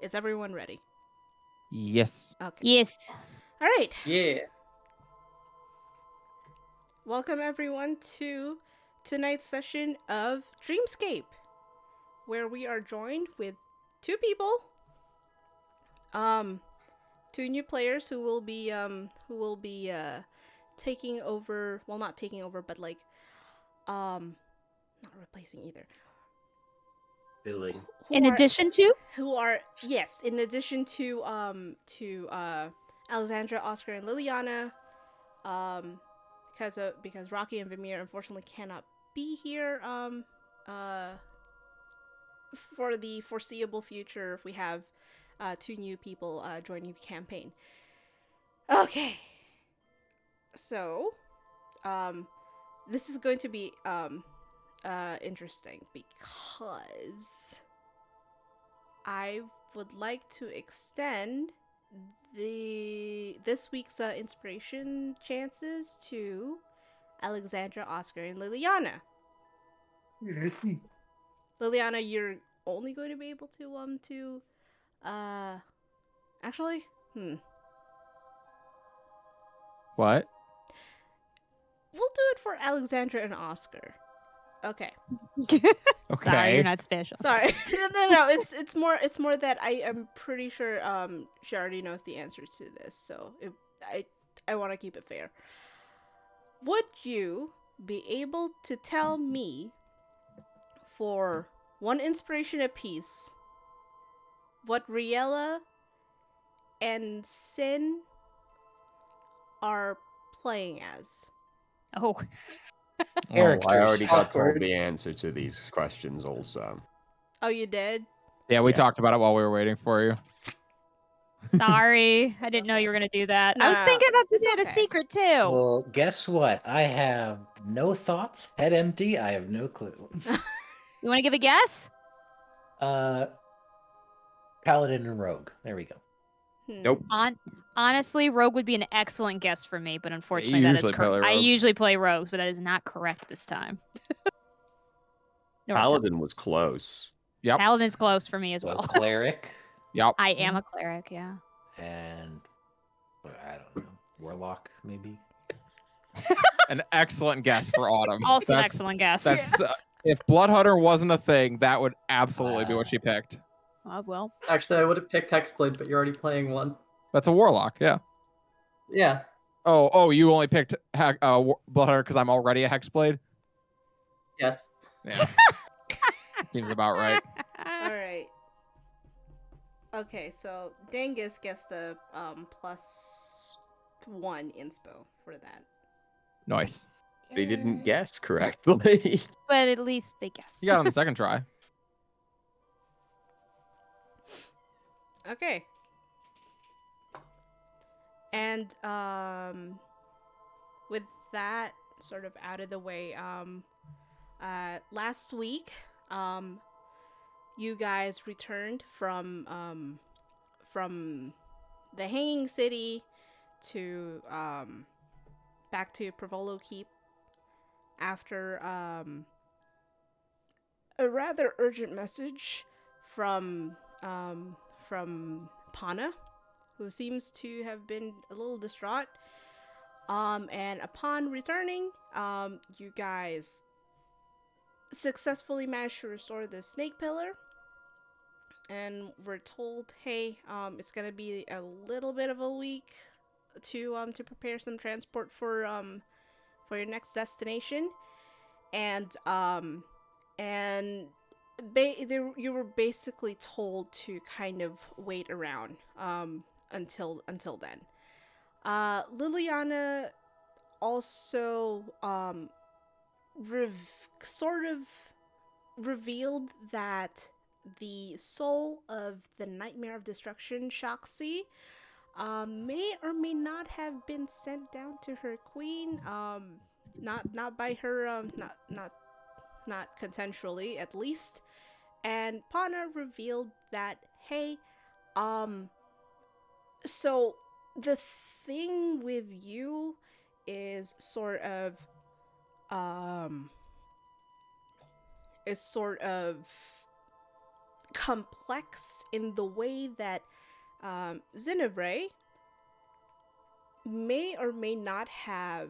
Is everyone ready? Yes. Okay. Yes. All right. Yeah. Welcome everyone to tonight's session of Dreamscape, where we are joined with two people, two new players who will be taking over. Well, not taking over, but like, not replacing either. Filling. In addition to? Who are yes, in addition to Alexandra, Oscar, and Liliana, because Rocky and Vimir unfortunately cannot be here for the foreseeable future if we have two new people joining the campaign. Okay. So, this is going to be interesting because I would like to extend this week's inspiration chances to Alexandra, Oscar, and Liliana. Liliana, you're only going to be able to actually What? we'll do it for Alexandra and Oscar. Okay. Sorry, you're not special. Sorry. No. It's more that I am pretty sure she already knows the answer to this, so I want to keep it fair. Would you be able to tell me for one inspiration apiece what Riella and Sin are playing as? Oh. Characters. I already got told Awkward. the answer to these questions also. Oh, you did? Yeah, we Yeah. talked about it while we were waiting for you. Sorry. I didn't know you were going to do that. I was Nah, thinking about it's keeping it a okay. secret, too. Well, guess what? I have no thoughts, head empty. I have no clue. You want to give a guess? Paladin and Rogue. There we go. Nope. Honestly, Rogue would be an excellent guess for me, but unfortunately, you that is usually play correct. I rogues. usually play rogues, but that is not correct this time. No, Paladin was close. Yep. Paladin is close for me as So well. cleric Yep. I am a cleric, yeah. and I don't know, warlock maybe. An excellent guess for Autumn. Also an That's- excellent guess. That's if Bloodhunter wasn't a thing, that would absolutely be what she picked. Well, Actually, I would have picked Hexblade, but you're already playing one. That's a warlock, yeah. Yeah. Oh, you only picked Bloodhunter because I'm already a Hexblade? Yes. Yeah. Seems about right. All right. Okay, so Dangus gets the +1 inspo for that. Nice. But he didn't guess correctly. but at least they guessed. You got it on the second try. Okay. And with that sort of out of the way, last week, you guys returned from the Hanging City to back to Prevolo Keep after a rather urgent message from Pana, who seems to have been a little distraught. And upon returning, you guys successfully managed to restore the snake pillar. And we're told, hey, it's gonna be a little bit of a week to prepare some transport for your next destination. And you were basically told to kind of wait around until then. Liliana also sort of revealed that the soul of the Nightmare of Destruction, Shoxi, may or may not have been sent down to her queen. Not by her. Not consensually, at least. And Pana revealed that, hey, so the thing with you is sort of complex in the way that Zinevre may or may not have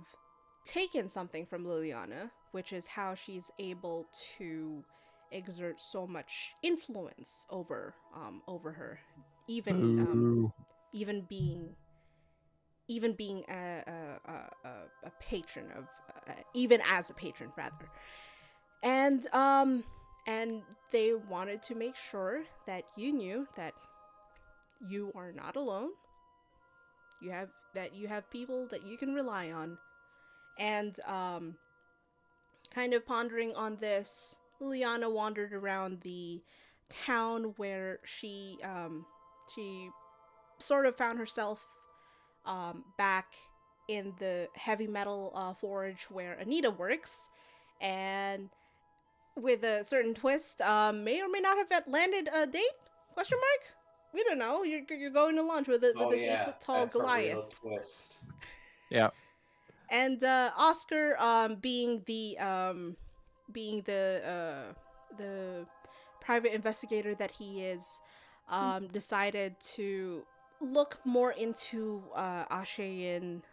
taken something from Liliana, which is how she's able to exert so much influence over her, even even being a patron of even as a patron rather, and they wanted to make sure that you knew that you are not alone. You have people that you can rely on. And kind of pondering on this, Liliana wandered around the town where she sort of found herself back in the heavy metal forge where Anita works, and with a certain twist, may or may not have landed a date? Question mark? We don't know. You're going to lunch with this 8-foot tall that's Goliath. A real twist. Yeah. And Oscar, being the private investigator that he is, decided to look more into Ashayan,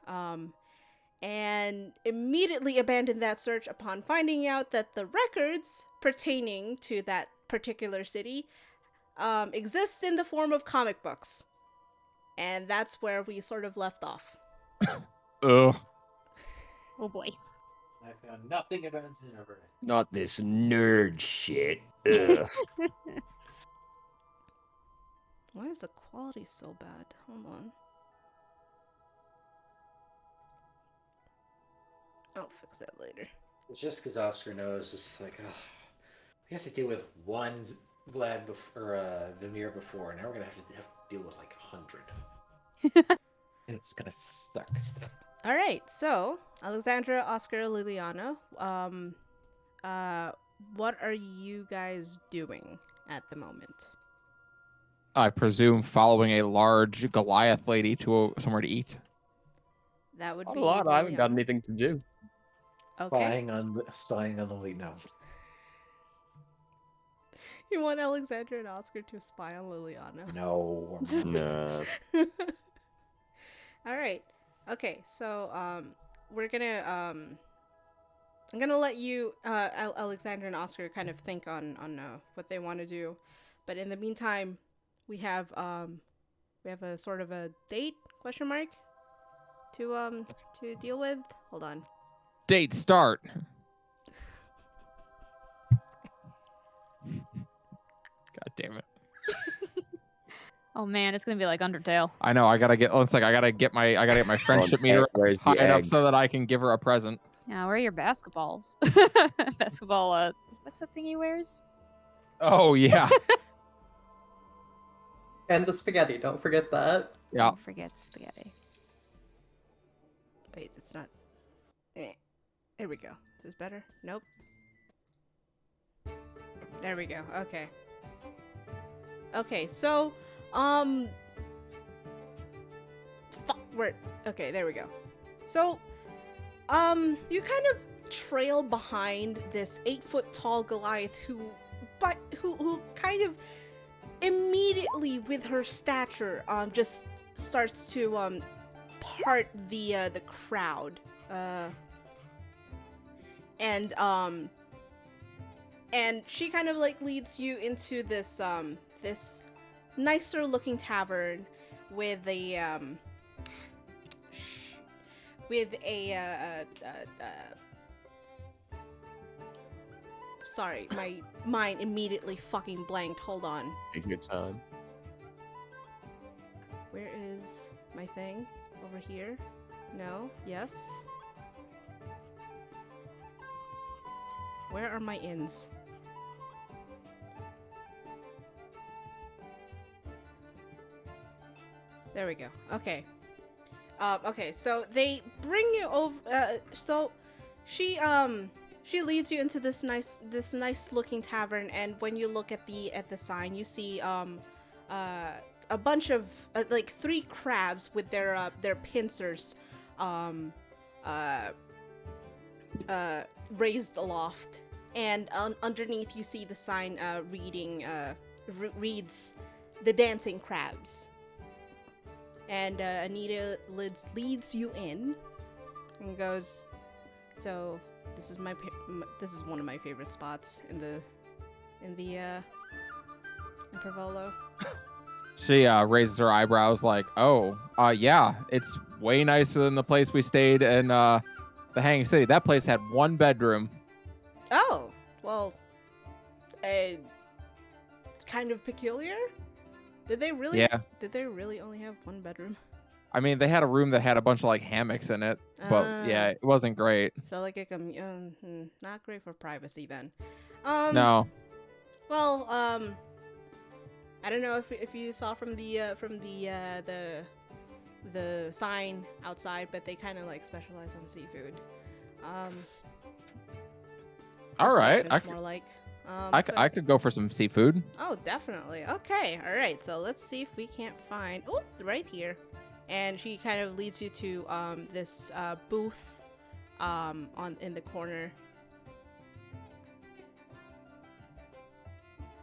and immediately abandoned that search upon finding out that the records pertaining to that particular city exist in the form of comic books. And that's where we sort of left off. Ugh. Oh boy. I found nothing about Zinevre. Not this nerd shit. Ugh. Why is the quality so bad? Hold on. I'll fix that later. It's just because Oscar knows, just like, we have to deal with one Vlad Vimir before, and now we're gonna have to deal with like 100. And it's gonna suck. All right, so Alexandra, Oscar, Liliana, what are you guys doing at the moment? I presume following a large Goliath lady to somewhere to eat. That would Not be a lot. I haven't got Liliana. anything to do. Okay. Spying on the lead. No. You want Alexandra and Oscar to spy on Liliana? No. Nah. All right. Okay, so we're gonna I'm gonna let you Alexandra and Oscar kind of think on what they want to do, but in the meantime, we have a sort of a date question mark to deal with. Hold on. Date start. God damn it. Oh man, it's gonna be like Undertale. I know. I gotta get my friendship meter where's the high enough egg? so that I can give her a present. Yeah, where are your basketballs? Basketball. What's that thing he wears? Oh yeah. And the spaghetti, don't forget that. Yeah. Don't forget the spaghetti. Wait, it's not. There we go. Is this better? Nope. There we go. Okay. Okay, so, okay, there we go. So, you kind of trail behind this 8-foot tall Goliath who kind of immediately with her stature, just starts to, part the crowd, and she kind of like leads you into this this nicer looking tavern with a sorry, my mind immediately fucking blanked. Hold on. Take your time. Where is my thing? Over here? No? Yes? Where are my inns? There we go. Okay. Okay, so they bring you over, so she leads you into this nice looking tavern, and when you look at the sign, you see, a bunch of, like 3 crabs with their pincers, raised aloft, and underneath you see the sign, reading, reads The Dancing Crabs. And Anita leads you in and goes, so this is this is one of my favorite spots in Prevolo. She raises her eyebrows like, oh, yeah, it's way nicer than the place we stayed in the Hanging City. That place had 1 bedroom. Oh, well, kind of peculiar. Did they really? Yeah. Did they really only have 1 bedroom? I mean, they had a room that had a bunch of like hammocks in it, but yeah, it wasn't great. So like not great for privacy then. No. Well, I don't know if you saw from the sign outside, but they kind of like specialize on seafood. All right, more like. I could go for some seafood. Oh, definitely. Okay, all right. So let's see if we can't find. Oh, right here. And she kind of leads you to this booth in the corner,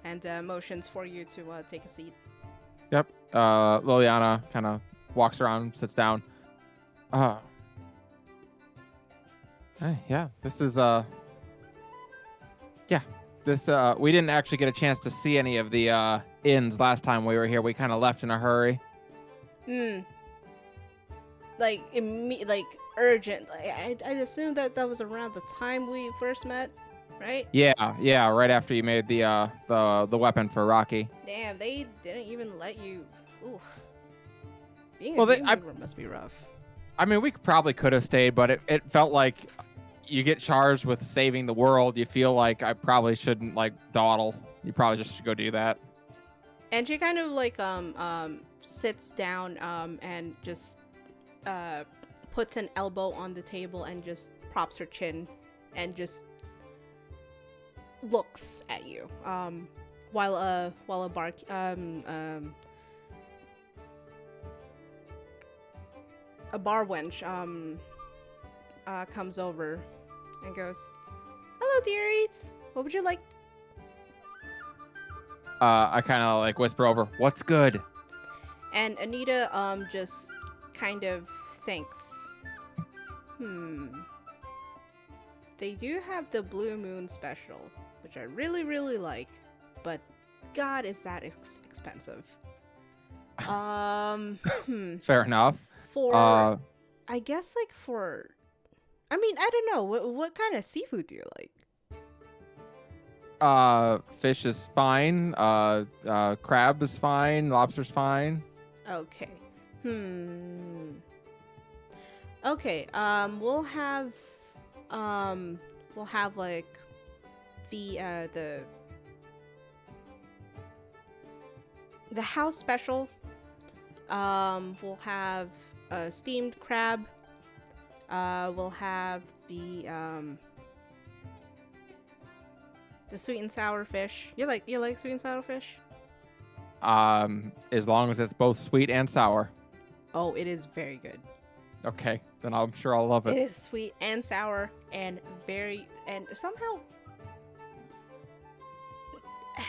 and motions for you to take a seat. Yep. Liliana kind of walks around, sits down. Hey, yeah. This is yeah. This we didn't actually get a chance to see any of the inns last time we were here. We kind of left in a hurry. Like urgent. Like, I'd assume that was around the time we first met, right? Yeah. Right after you made the weapon for Rocky. Damn, they didn't even let you. Oof. Being Well, a Dreamweaver must be rough. I mean, we probably could have stayed, but it felt like you get charged with saving the world. You feel like I probably shouldn't like dawdle. You probably just should go do that. And she kind of like sits down and just puts an elbow on the table and just props her chin and just looks at you while a bar wench comes over and goes, "Hello, dearies. What would you like?" I kind of like whisper over, "What's good?" And Anita just kind of thinks, they do have the Blue Moon special, which I really, really like, but God, is that expensive. Fair enough. For, I guess, like, for, I mean, I don't know, what kind of seafood do you like? Fish is fine. Crab is fine. Lobster's fine. Okay. Okay, we'll have like the house special. We'll have a steamed crab. We'll have the sweet and sour fish. You like sweet and sour fish? As long as it's both sweet and sour. Oh, it is very good. Okay, then I'm sure I'll love it. It is sweet and sour and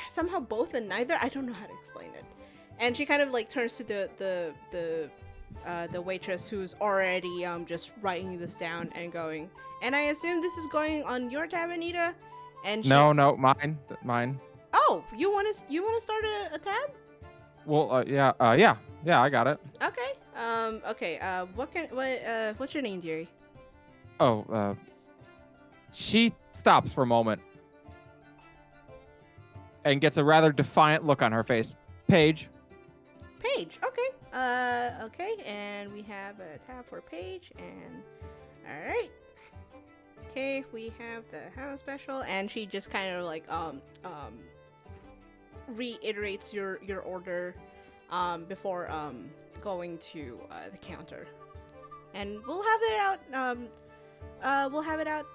somehow both and neither. I don't know how to explain it. And she kind of like turns to the waitress who's already just writing this down and going, "And I assume this is going on your tab, Anita?" And she, No, mine. Oh, you want to start a tab? Well, yeah, I got it. Okay. Okay. What's your name, dearie? Oh, she stops for a moment and gets a rather defiant look on her face. Paige. Paige. Okay. Okay. And we have a tab for Paige. And all right. Okay. We have the house special, and she just kind of like reiterates your order before going to the counter, and we'll have it out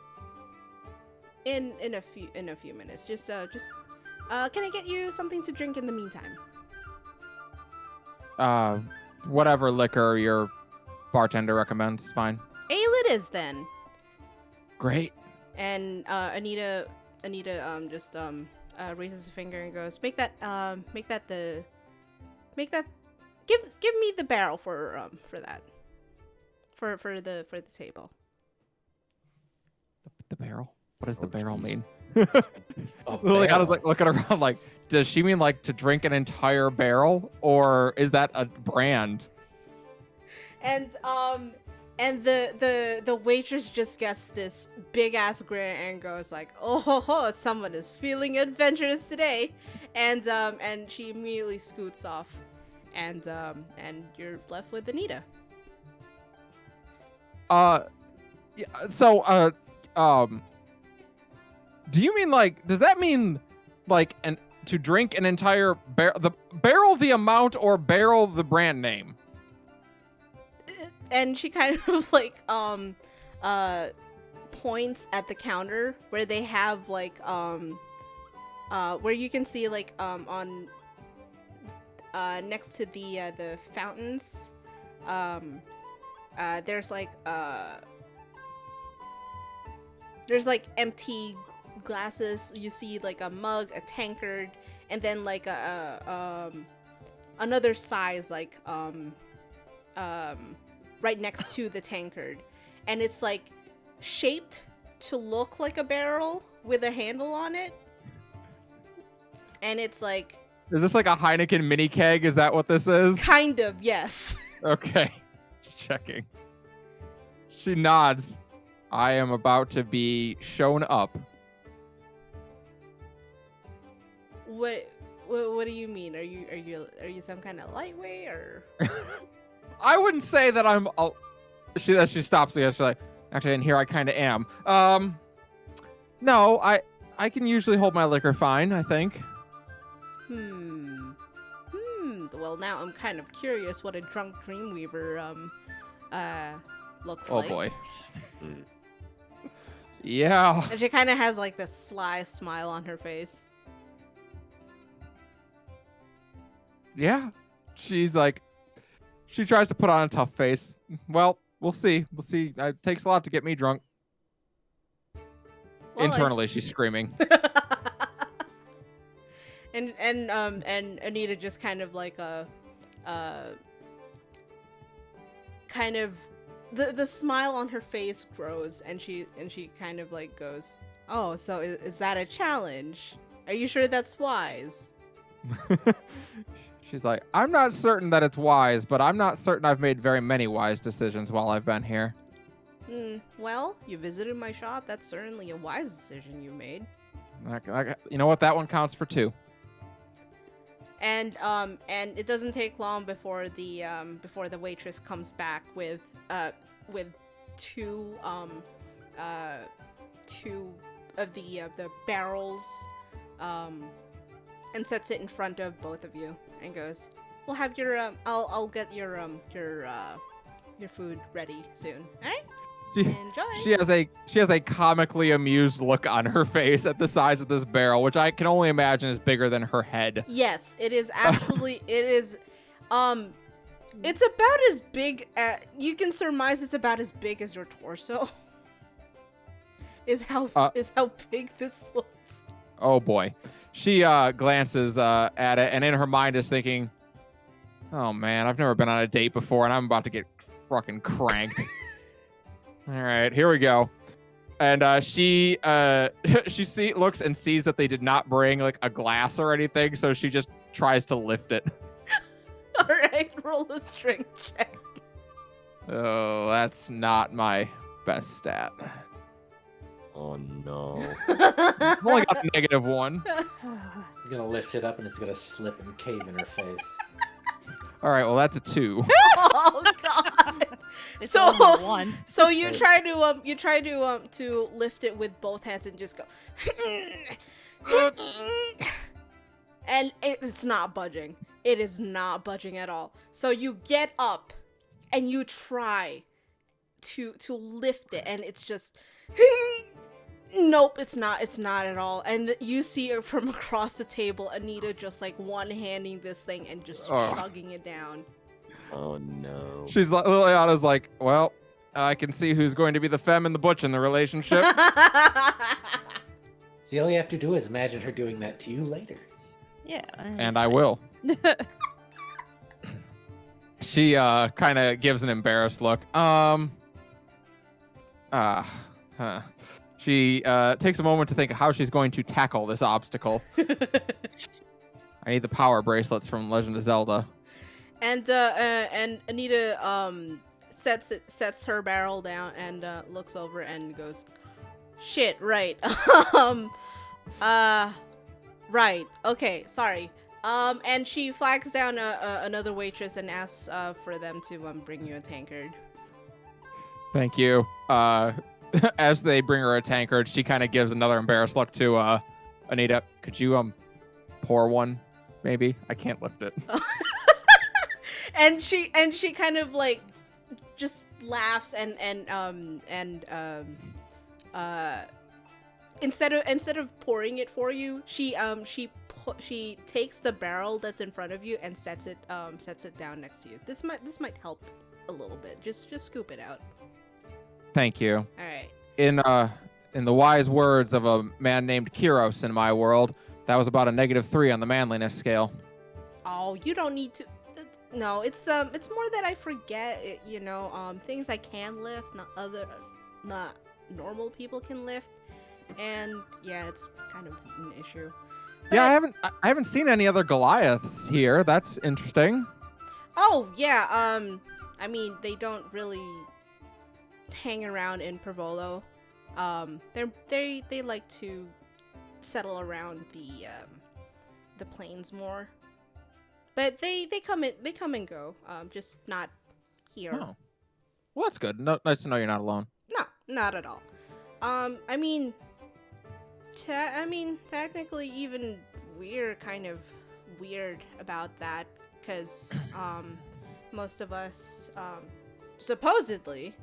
in a few minutes. Just can I get you something to drink in the meantime? Whatever liquor your bartender recommends is fine. Ale it is then. Great. And Anita just raises a finger and goes, Give me the barrel for that. For the table. The barrel? What does the barrel jeez. mean? A Liliana's like barrel. looking around like, does she mean like to drink an entire barrel, or is that a brand? And the waitress just gets this big ass grin and goes like, "Oh ho ho, someone is feeling adventurous today," and she immediately scoots off, and you're left with Anita. Yeah, so do you mean like, does that mean like to drink an entire barrel the amount, or barrel the brand name? And she kind of like points at the counter where they have like where you can see like on next to the fountains there's like empty glasses. You see like a mug, a tankard, and then like another size like right next to the tankard, and it's like shaped to look like a barrel with a handle on it, and it's like, Is this like a Heineken mini keg? Is that what this is? kind of, yes. Okay, just checking. She nods. I am about to be shown up. What do you mean? Are you some kind of lightweight or? I wouldn't say that I'm. She stops again. She's like, actually, in here I kind of am. No, I can usually hold my liquor fine, I think. Well, now I'm kind of curious what a drunk Dreamweaver looks Oh like. boy. Yeah. And she kind of has like this sly smile on her face. Yeah. She's like, she tries to put on a tough face. Well, we'll see. We'll see. It takes a lot to get me drunk. Well, Internally, she's screaming. and Anita just kind of like kind of the smile on her face grows, and she kind of like goes, "Oh, so is that a challenge? Are you sure that's wise?" She's like, I'm not certain that it's wise, but I'm not certain I've made very many wise decisions while I've been here. Well, you visited my shop. That's certainly a wise decision you made. You know what? That one counts for 2. And it doesn't take long before the waitress comes back with two of the barrels, and sets it in front of both of you and goes, "We'll have your I'll get your food ready soon. All right? Enjoy." She has a comically amused look on her face at the size of this barrel, which I can only imagine is bigger than her head. Yes, it is actually. It is. It's about as big. You can surmise it's about as big as your torso. Is how big this looks. Oh boy. She glances at it, and in her mind is thinking, "Oh man, I've never been on a date before, and I'm about to get fucking cranked." All right, here we go. And she looks and sees that they did not bring like a glass or anything, so she just tries to lift it. All right, roll a strength check. Oh, that's not my best stat. Oh no. I've only got a -1. You're gonna lift it up and it's gonna slip and cave in her face. All right, well that's a 2. Oh God! It's So- only 1. So you try to lift it with both hands and just go, and it's not budging. It is not budging at all. So you get up and you try to lift it, and it's just nope, it's not at all. And you see her from across the table, Anita just like one-handing this thing and just chugging it down. Oh no. She's like, Liliana's like, well, I can see who's going to be the femme and the butch in the relationship. See, all you have to do is imagine her doing that to you later. Yeah. And I will. She kind of gives an embarrassed look. She takes a moment to think how she's going to tackle this obstacle. I need the power bracelets from Legend of Zelda. And Anita sets her barrel down and looks over and goes, "Shit, right. Right. Okay, sorry." And she flags down another waitress and asks for them to bring you a tankard. Thank you. As they bring her a tankard, she kind of gives another embarrassed look to Anita. Could you pour one, maybe? I can't lift it. and she kind of like just laughs and instead of pouring it for you, she takes the barrel that's in front of you and sets it down next to you. This might help a little bit. Just scoop it out. Thank you. All right. In the wise words of a man named Kiros in my world, that was about a -3 on the manliness scale. Oh, you don't need to. No, it's more that I forget. Things I can lift, not normal people can lift, and yeah, it's kind of an issue. Yeah, But- I haven't seen any other Goliaths here. That's interesting. Oh yeah. I mean, they don't really hang around in Prevolo. They like to settle around the plains more. But they come and go. Just not here. Oh. Well, that's good. No, nice to know you're not alone. No, not at all. I mean, technically, even we're kind of weird about that because most of us, supposedly,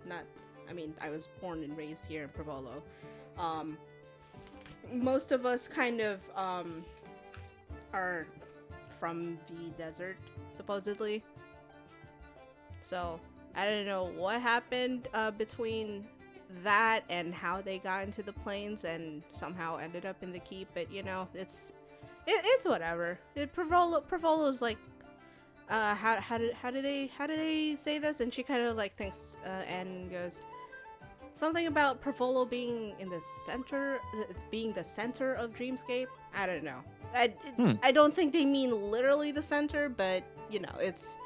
not. I mean, I was born and raised here in Prevolo. Most of us kind of are from the desert, supposedly. So I don't know what happened between that and how they got into the plains and somehow ended up in the keep. But it's whatever. Prevolo's like, how do they say this? And she kind of like thinks and goes something about Prevolo being in the center, being the center of Dreamscape. I don't know. I don't think they mean literally the center, but it's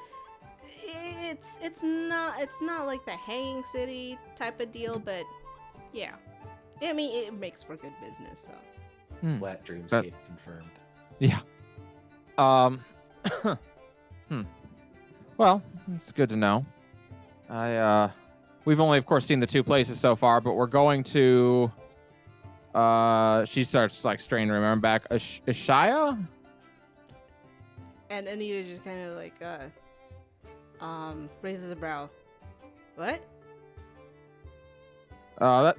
not like the hanging city type of deal, but yeah. I mean, it makes for good business, so. Flat Dreamscape confirmed. Yeah. Well, it's good to know. We've only, of course, seen the two places so far, but we're going to. She starts like straining to remember back. Ashaya? And Anita just kind of like raises a brow. What?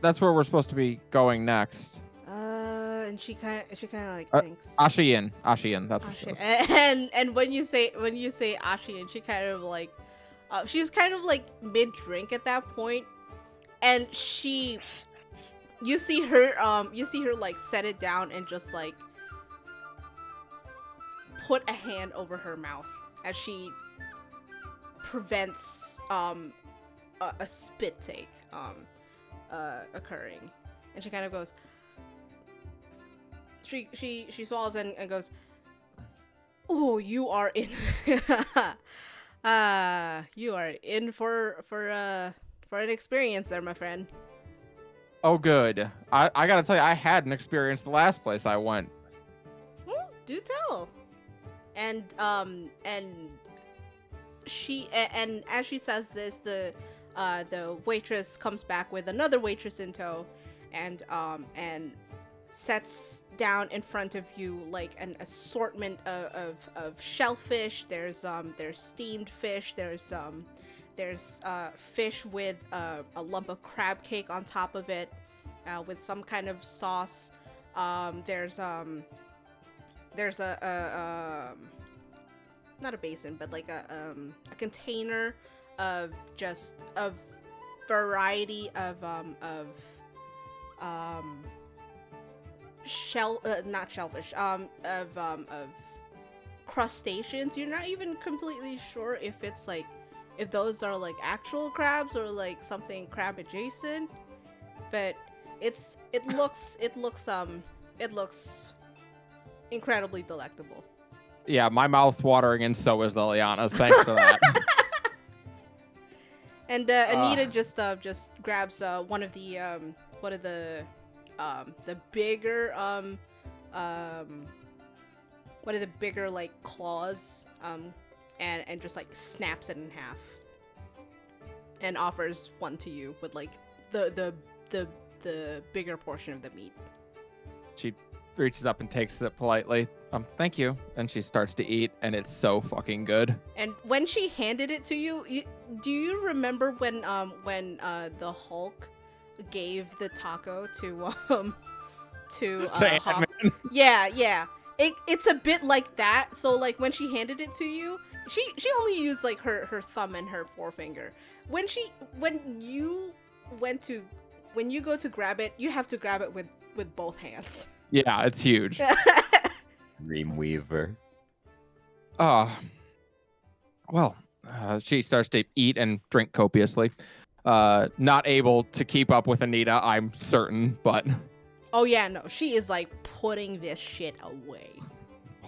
That's where we're supposed to be going next. And she kind of like thinks. Ashian. That's what she was. And when you say Ashian, she kind of like, she's kind of like mid drink at that point, and you see her like set it down and just like put a hand over her mouth as she prevents a spit take occurring, and she kind of goes. She swallows and goes, "Oh, you are in, you are in for an experience there, my friend." Oh, good. I gotta tell you, I had an experience the last place I went. Do tell. And as she says this, the waitress comes back with another waitress in tow, and sets down in front of you like an assortment of shellfish. There's steamed fish. There's fish with a lump of crab cake on top of it, with some kind of sauce. There's a not a basin, but like a container of just a variety of not shellfish, of crustaceans. You're not even completely sure if it's like, if those are like actual crabs or like something crab adjacent, but it looks incredibly delectable. Yeah, my mouth's watering, and so is Liliana's. Thanks for that. And Anita just grabs one of the bigger one of the bigger like claws, and just like snaps it in half and offers one to you with like the bigger portion of the meat. She reaches up and takes it politely. Thank you. And she starts to eat, and it's so fucking good. And when she handed it to you, do you remember when the Hulk gave the taco to Hawk? Ant-Man. Yeah. It's a bit like that. So like when she handed it to you, she only used like her thumb and her forefinger. When you go to grab it, you have to grab it with both hands. Yeah, it's huge. Dreamweaver. She starts to eat and drink copiously. Not able to keep up with Anita, I'm certain, but Oh yeah, no, she is like putting this shit away.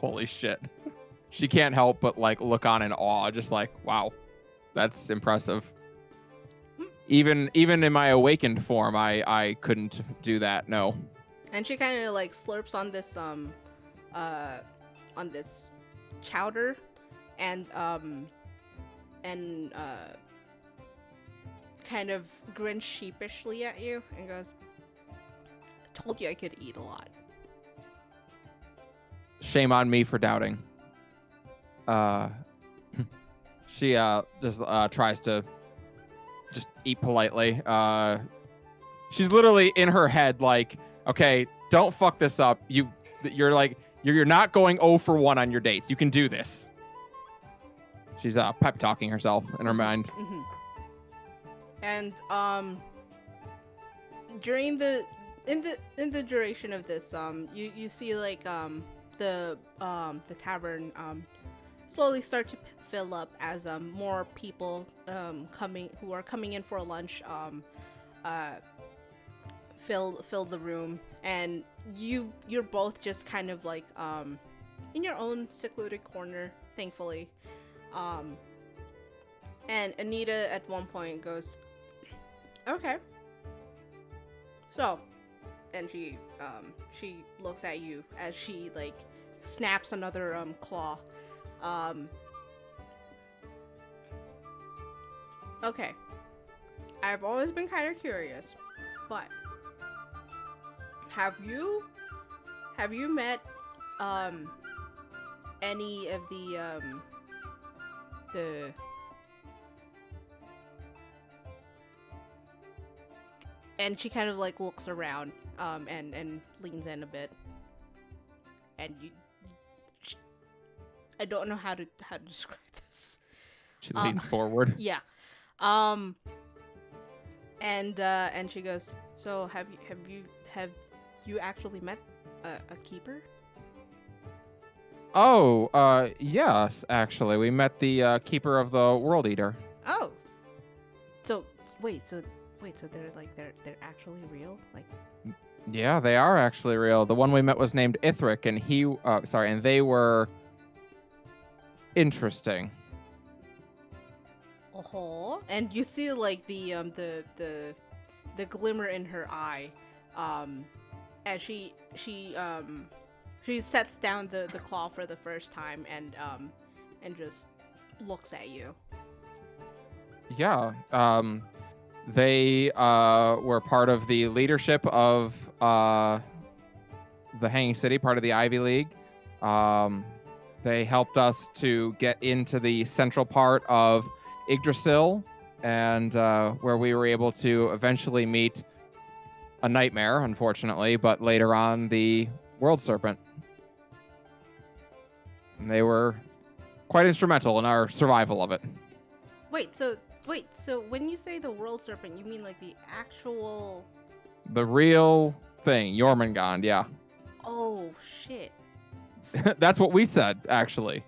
holy shit. She can't help but like look on in awe, just like, wow, that's impressive. Even in my awakened form, I couldn't do that, no. And she kind of like slurps on this chowder, and kind of grins sheepishly at you and goes, "I told you I could eat a lot." Shame on me for doubting. She just tries to just eat politely. She's literally in her head like, okay, don't fuck this up. You're like you're not going 0 for 1 on your dates. You can do this. She's pep talking herself in her mind. Mm-hmm. And during the duration of this, you see like the tavern slowly start to fill up as more people who are coming in for lunch fill the room, and you're both just kind of like in your own secluded corner, thankfully. And Anita at one point goes, "Okay, so," and she looks at you as she like snaps another claw. Okay, I've always been kind of curious, but have you met any of the and she kind of like looks around and leans in a bit, and I don't know how to describe this. She leans forward. Yeah. And she goes, "So have you actually met a keeper?" Oh, yes, actually. We met the keeper of the World Eater. Oh. So they're actually real? Like, Yeah, they are actually real. The one we met was named Ithric, and and they were interesting. And you see like the glimmer in her eye, as she sets down the claw for the first time and just looks at you. Yeah. They were part of the leadership of the Hanging City, part of the Ivy League. They helped us to get into the central part of Yggdrasil, and where we were able to eventually meet a nightmare, unfortunately, but later on the World Serpent. And they were quite instrumental in our survival of it. Wait, so when you say the World Serpent, you mean like the actual... The real thing, Jormungand, yeah. Oh shit. That's what we said, actually.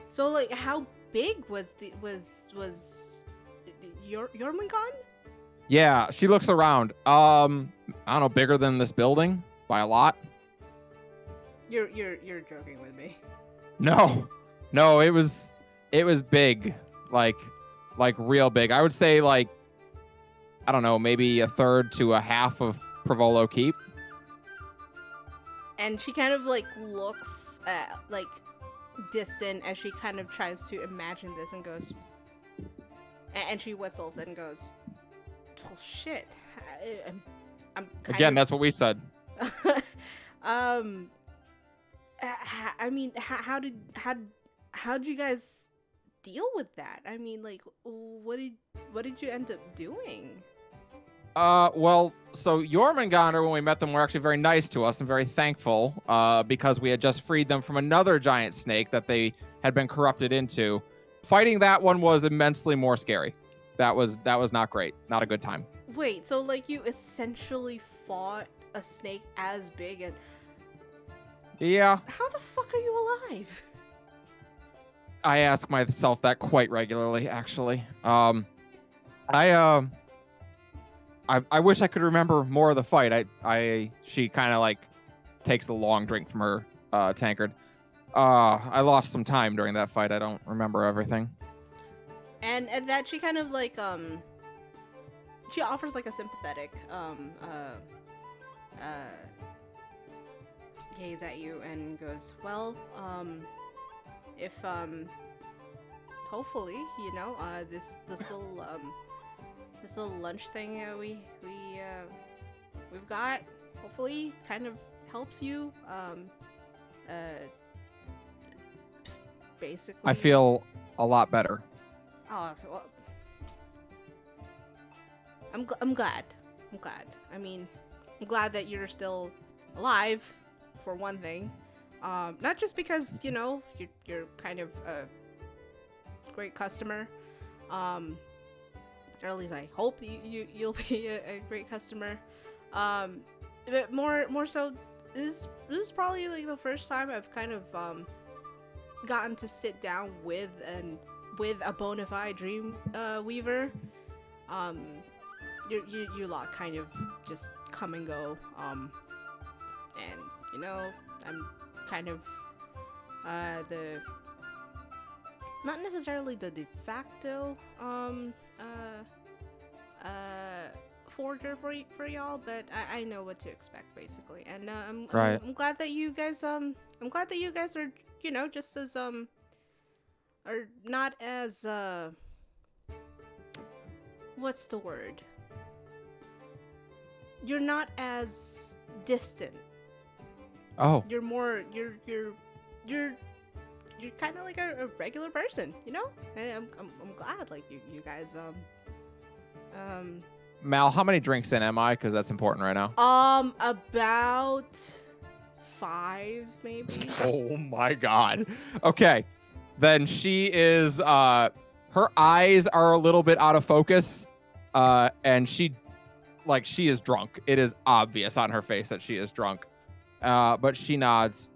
So like, how big was your Jormungand? Yeah, she looks around. I don't know, bigger than this building by a lot. You're joking with me. No, it was big, like real big. I would say like, I don't know, maybe a third to a half of Prevolo Keep. And she kind of like looks like distant as she kind of tries to imagine this and goes, and she whistles and goes, well, shit. I'm kind Again, of... that's what we said. I mean, how did you guys deal with that? I mean, like, what did you end up doing? Well, so Jormungandr, when we met them, were actually very nice to us and very thankful, because we had just freed them from another giant snake that they had been corrupted into. Fighting that one was immensely more scary. That was not great. Not a good time. Wait, so like you essentially fought a snake as big as... Yeah. How the fuck are you alive? I ask myself that quite regularly, actually. I wish I could remember more of the fight. She kind of like takes a long drink from her tankard. I lost some time during that fight. I don't remember everything. And that she kind of like she offers like a sympathetic gaze at you and goes, well, if hopefully, you know, this little lunch thing we've got hopefully kind of helps you basically. I feel a lot better. Oh, well, I'm glad. I mean, I'm glad that you're still alive, for one thing. Not just because, you know, you're kind of a great customer. Or at least I hope you'll be a great customer. But more so, this is probably like the first time I've kind of gotten to sit down with a bona fide Dreamweaver. You lot kind of just come and go. And you know, I'm kind of the not necessarily the de facto forger for y'all, but I know what to expect basically. And I'm glad that you guys are, you know, just as are not as what's the word? You're not as distant. Oh. You're more you're kind of like a regular person, you know? And I'm glad like you guys Mal, how many drinks in am I? Because that's important right now. About 5 maybe. Oh my god. Okay. Then she is her eyes are a little bit out of focus. And she is drunk. It is obvious on her face that she is drunk. But she nods.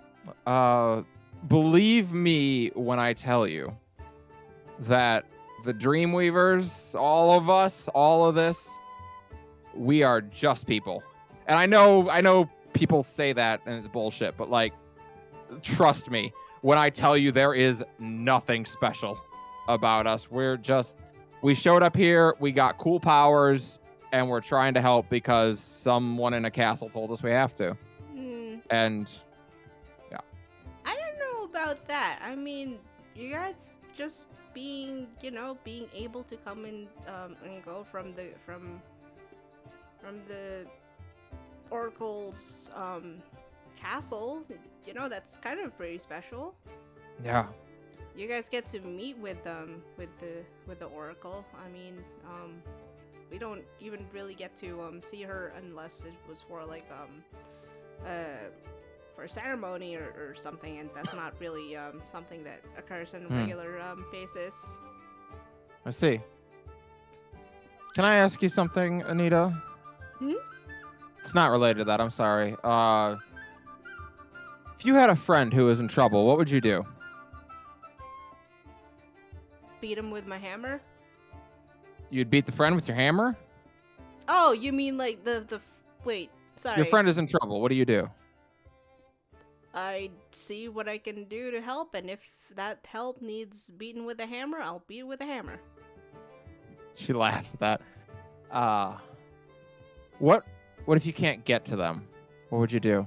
Believe me when I tell you that the Dreamweavers, all of us, all of this, we are just people. And I know people say that and it's bullshit, but like, trust me when I tell you there is nothing special about us. We showed up here, we got cool powers, and we're trying to help because someone in a castle told us we have to. And yeah. I don't know about that. I mean, you guys just being able to come and go from the Oracle's castle, you know, that's kind of pretty special. Yeah. You guys get to meet with the Oracle. I mean, we don't even really get to see her unless it was for like for a ceremony or something, and that's not really something that occurs on a regular basis. I see. Can I ask you something, Anita? Hmm? It's not related to that. I'm sorry. If you had a friend who was in trouble, what would you do? Beat him with my hammer. You'd beat the friend with your hammer? Oh, you mean like wait, sorry. Your friend is in trouble. What do you do? I see what I can do to help, and if that help needs beaten with a hammer, I'll beat it with a hammer. She laughs at that. What if you can't get to them? What would you do?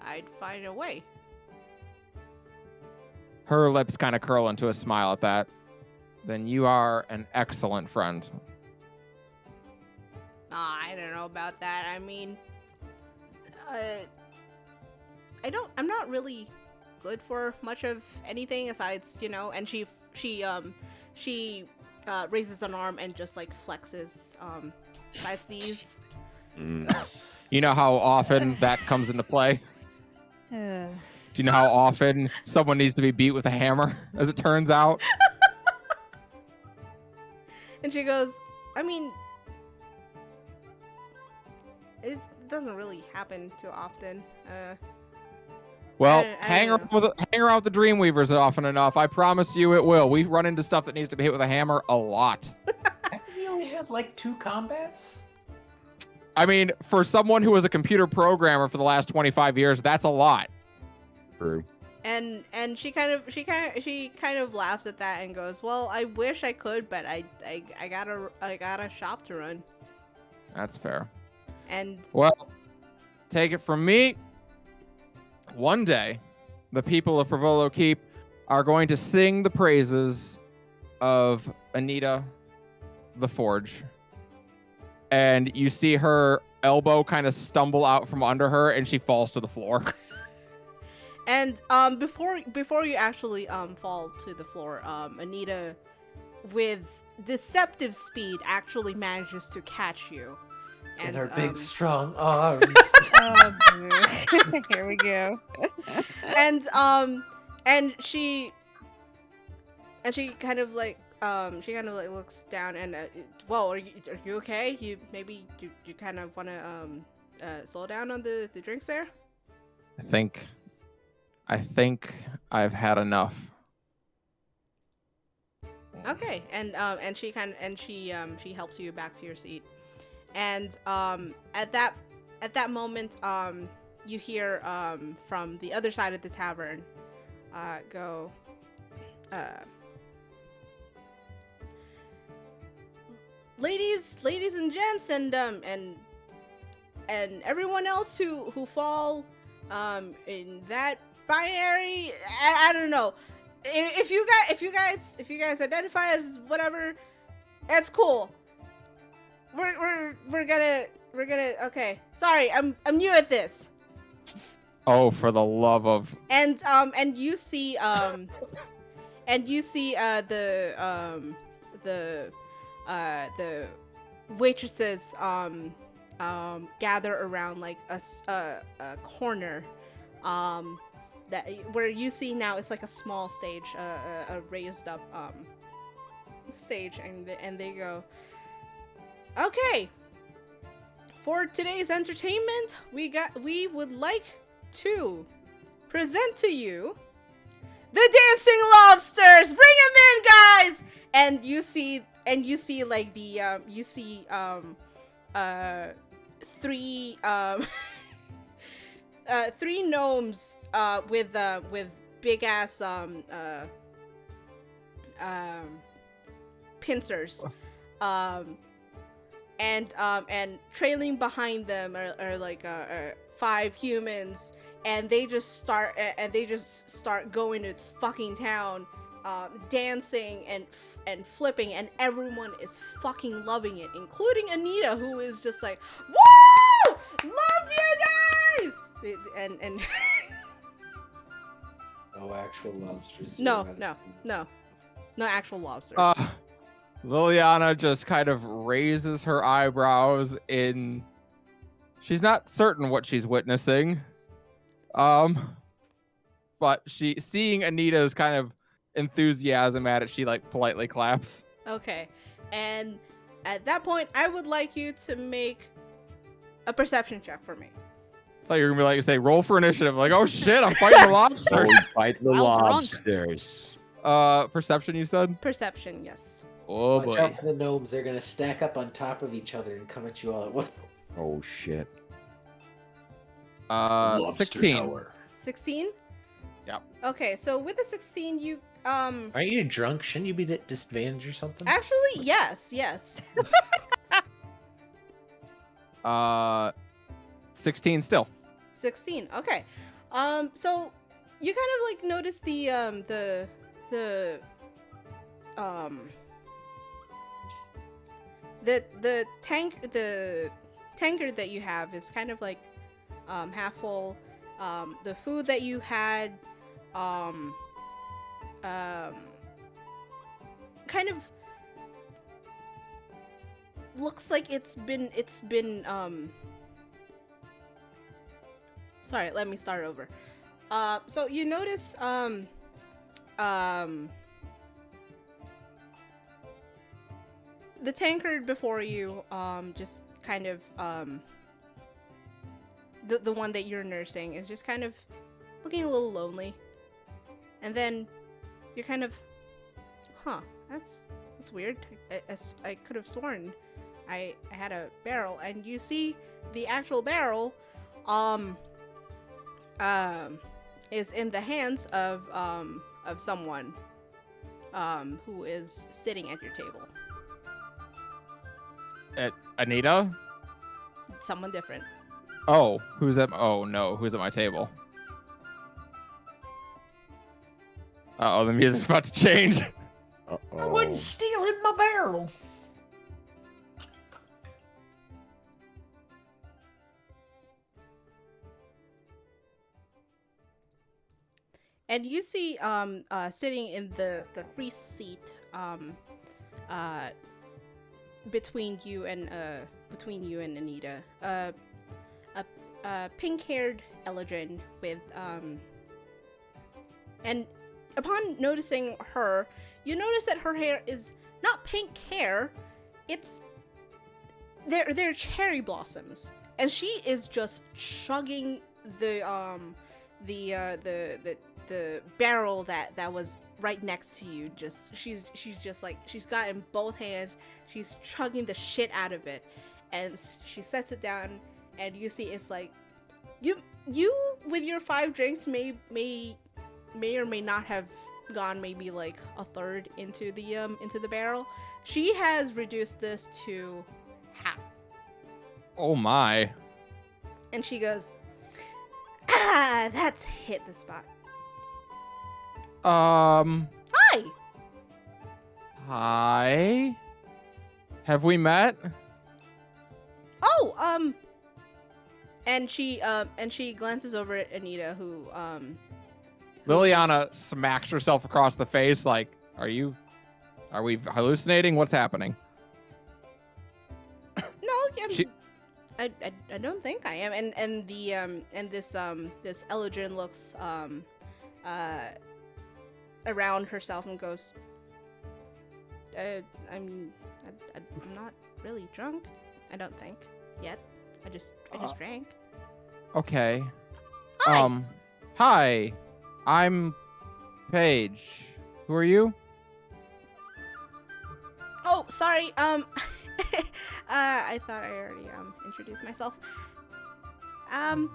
I'd find a way. Her lips kind of curl into a smile at that. Then you are an excellent friend. I don't know about that. I mean, I'm not really good for much of anything asides, and she raises an arm and just like flexes, besides these. You know how often that comes into play? Uh, Do you know how often someone needs to be beat with a hammer, as it turns out? And she goes, I mean, it doesn't really happen too often. Well, I hang don't around with the Dreamweavers often enough. I promise you it will. We run into stuff that needs to be hit with a hammer a lot. Haven't we only had like 2 combats? I mean, for someone who was a computer programmer for the last 25 years, that's a lot. True. And she kind of laughs at that and goes, well, I wish I could, but I got a shop to run. That's fair. And Well, take it from me. One day, the people of Prevolo Keep are going to sing the praises of Anita the Forge. And you see her elbow kind of stumble out from under her, and she falls to the floor. And before you actually fall to the floor, Anita, with deceptive speed, actually manages to catch you. And her big strong arms. oh, boy. Here we go. and she kind of like looks down and whoa, are you okay? You kind of want to slow down on the drinks there? I think I've had enough. Okay, and she helps you back to your seat, and at that moment you hear from the other side of the tavern go, ladies and gents, and everyone else who fall in that binary, I don't know. If you guys identify as whatever, that's cool. We're gonna okay. Sorry, I'm new at this. Oh, for the love of... And you see the waitresses gather around like a corner that where you see now it's like a small stage, a raised up stage, and they go, okay, for today's entertainment we would like to present to you the dancing lobsters. Bring them in, guys. And you see like the three gnomes with big ass pincers, and trailing behind them are like 5 humans, and they just start going to fucking town, dancing and flipping, and everyone is fucking loving it, including Anita, who is just like, woo, love you guys. And No actual lobsters. no actual lobsters. Liliana just kind of raises her eyebrows in... She's not certain what she's witnessing. But seeing Anita's kind of enthusiasm at it, she like politely claps. Okay, and at that point, I would like you to make a perception check for me. thought you were gonna be like say roll for initiative. Like, oh shit, I'm fighting the lobster. Oh, fight the Wild drunk. lobsters. Perception, you said? Perception, yes. Oh Watch boy. out for the gnomes. They're gonna stack up on top of each other and come at you all at once. Oh shit. 16. 16? Yep. Okay, so with the 16, you Aren't you drunk? Shouldn't you be at disadvantage or something? actually yes. 16 still. 16. Okay. So you kind of like notice the tankard that you have is kind of like half full. The food that you had kind of looks like it's been sorry, let me start over. So you notice the tankard before you just kind of the one that you're nursing is just kind of looking a little lonely. And then you're kind of, that's weird. I could have sworn I had a barrel, and you see the actual barrel is in the hands of someone who is sitting at your table. Anita? Someone different. Oh, who's at? Oh no, who's at my table? Uh-oh, the music's about to change. Uh-oh. stealing my barrel. And you see sitting in the free seat between you and Anita, a pink-haired Eldrin with and upon noticing her, you notice that her hair is not pink hair, they're cherry blossoms, and she is just chugging the barrel that was right next to you. She's just like, she's got it in both hands, she's chugging the shit out of it, and she sets it down, and you see it's like you with your 5 drinks may or may not have gone maybe like a third into the barrel. She has reduced this to half. Oh my. And she goes, that's hit the spot. Hi. Hi. Have we met? Oh, and she glances over at Anita, who Liliana smacks herself across the face like, are we hallucinating? What's happening? no, yeah, She- I don't think I am. And this Eldrin looks around herself and goes, I'm not really drunk, I don't think, yet. I just drank. Okay. Hi. Hi. I'm Paige. Who are you? Oh, sorry. I thought I already introduced myself. And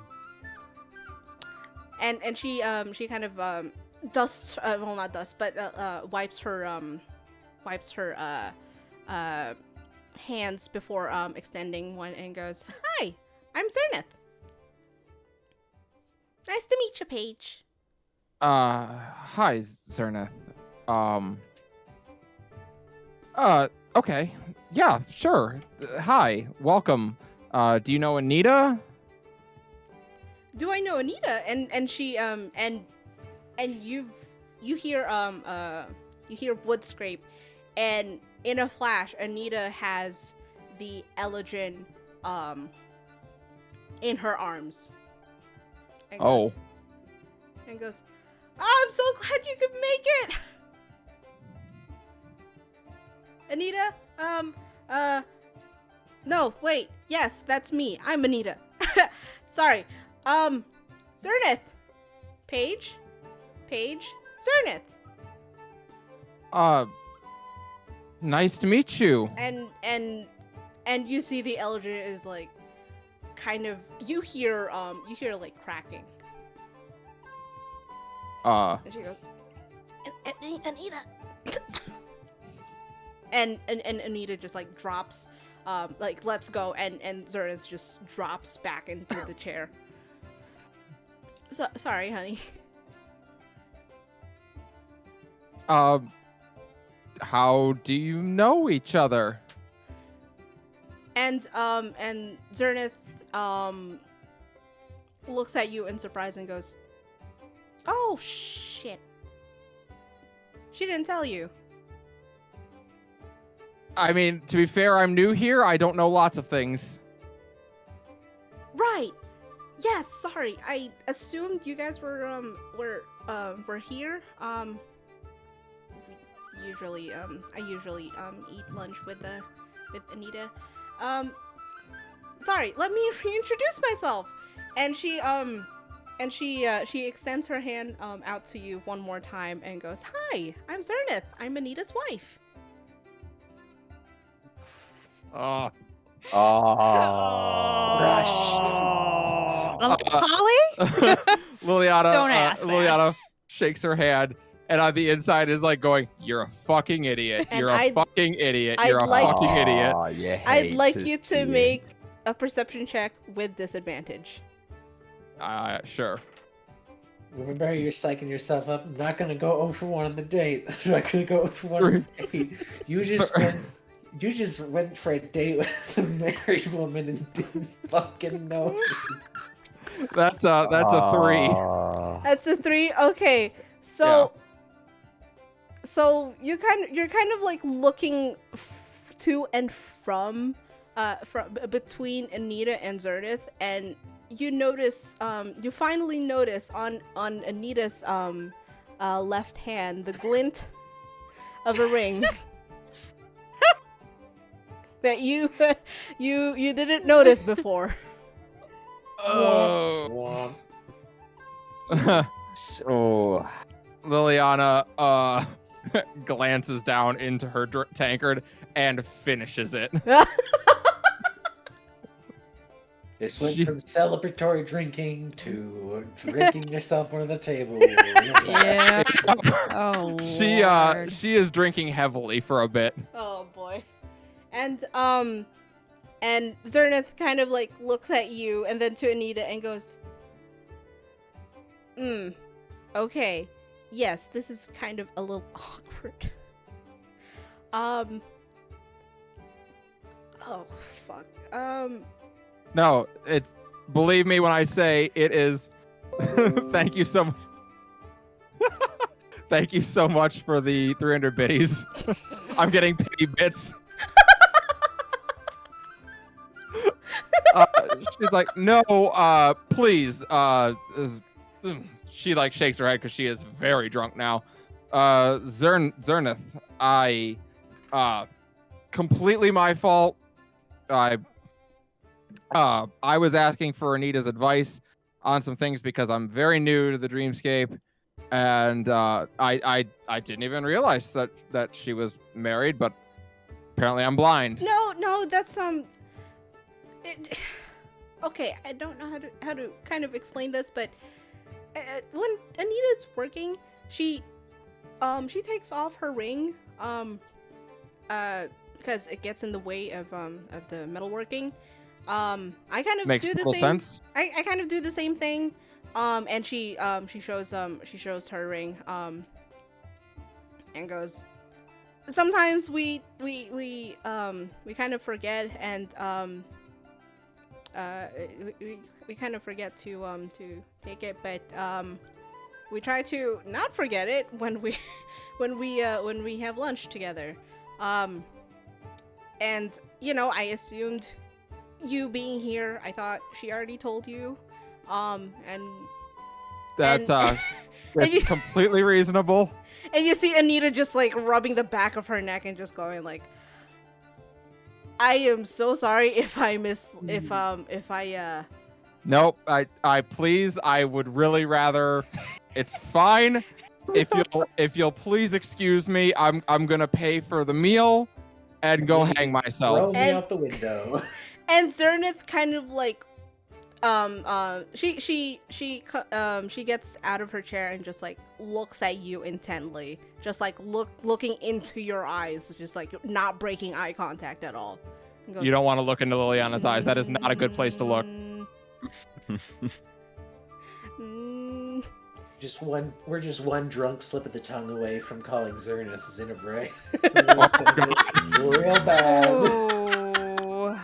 she kind of dusts, well, not dust, but wipes her hands before extending one and goes, "Hi, I'm Zerneth. Nice to meet you, Paige." Hi, Zerneth. Okay. Yeah, sure. Hi, welcome. Do you know Anita? Do I know Anita? And she and you hear wood scrape, and in a flash, Anita has the Eldrin in her arms. And Oh. goes, "Oh, I'm so glad you could make it." Anita, no, wait, yes, that's me. I'm Anita. Sorry. Zernith. Paige, Zernith. Nice to meet you. And you see the elder is like kind of you hear like cracking. And she goes, Anita. and Anita just like drops, like lets go, and Zernith just drops back into the chair. So sorry, honey. How do you know each other? And Zernith looks at you in surprise and goes, "Oh shit. She didn't tell you." I mean, to be fair, I'm new here. I don't know lots of things. Right. Yes, sorry. I assumed you guys were here. I usually eat lunch with Anita. Sorry, let me reintroduce myself. And she extends her hand out to you one more time and goes, "Hi, I'm Zernith. I'm Anita's wife." Oh. Holly? Liliana, Don't ask that. Liliana shakes her hand, and on the inside is like going, "You're a fucking idiot. And You're a fucking idiot. I'd You're a like- fucking idiot." I'd like you to make a perception check with disadvantage. Sure. Remember, you're psyching yourself up. I'm not gonna go 0 for 1 on the date. I'm not gonna go 0 for 1 on the date. You just went for a date with a married woman and didn't fucking know. That's a 3. That's a 3. Okay, so you're kind of like looking to and from between Anita and Zernith, and you notice you finally notice on Anita's left hand the glint of a ring that you didn't notice before. Oh. So Liliana glances down into her tankard and finishes it. This went from celebratory drinking to drinking yourself under the table. Yeah. Oh, Lord. She is drinking heavily for a bit. Oh boy. And Zernith kind of like looks at you and then to Anita and goes, okay. Yes, this is kind of a little awkward. Oh fuck. No, it's, believe me when I say it is. Thank you so much. Thank you so much for the 300 biddies. I'm getting pity bits. She's like, no, please. She like shakes her head because she is very drunk now. Zernith, I, completely my fault. I was asking for Anita's advice on some things because I'm very new to the Dreamscape, and I didn't even realize that she was married, but apparently I'm blind. No, that's okay, I don't know how to kind of explain this, but when Anita's working, she takes off her ring because it gets in the way of the metalworking. I kind of Makes do the total same. sense. I kind of do the same thing. And she shows her ring and goes, sometimes we kind of forget, and we kind of forget to take it, but we try to not forget it when we have lunch together. And I assumed you being here, I thought she already told you. And That's completely reasonable. And you see Anita just like rubbing the back of her neck and just going like, I am so sorry if I Nope. I please. I would really rather. It's fine. If you'll please excuse me, I'm gonna pay for the meal and go Please hang Throw myself. me And- out the window. And Zernith kind of like she gets out of her chair and just like looks at you intently, just like looking into your eyes, just like not breaking eye contact at all. And goes, You don't want to look into Liliana's eyes. That is not a good place to look. Mm, We're just one drunk slip of the tongue away from calling Zernith Zinnebrae. Real bad. Oh.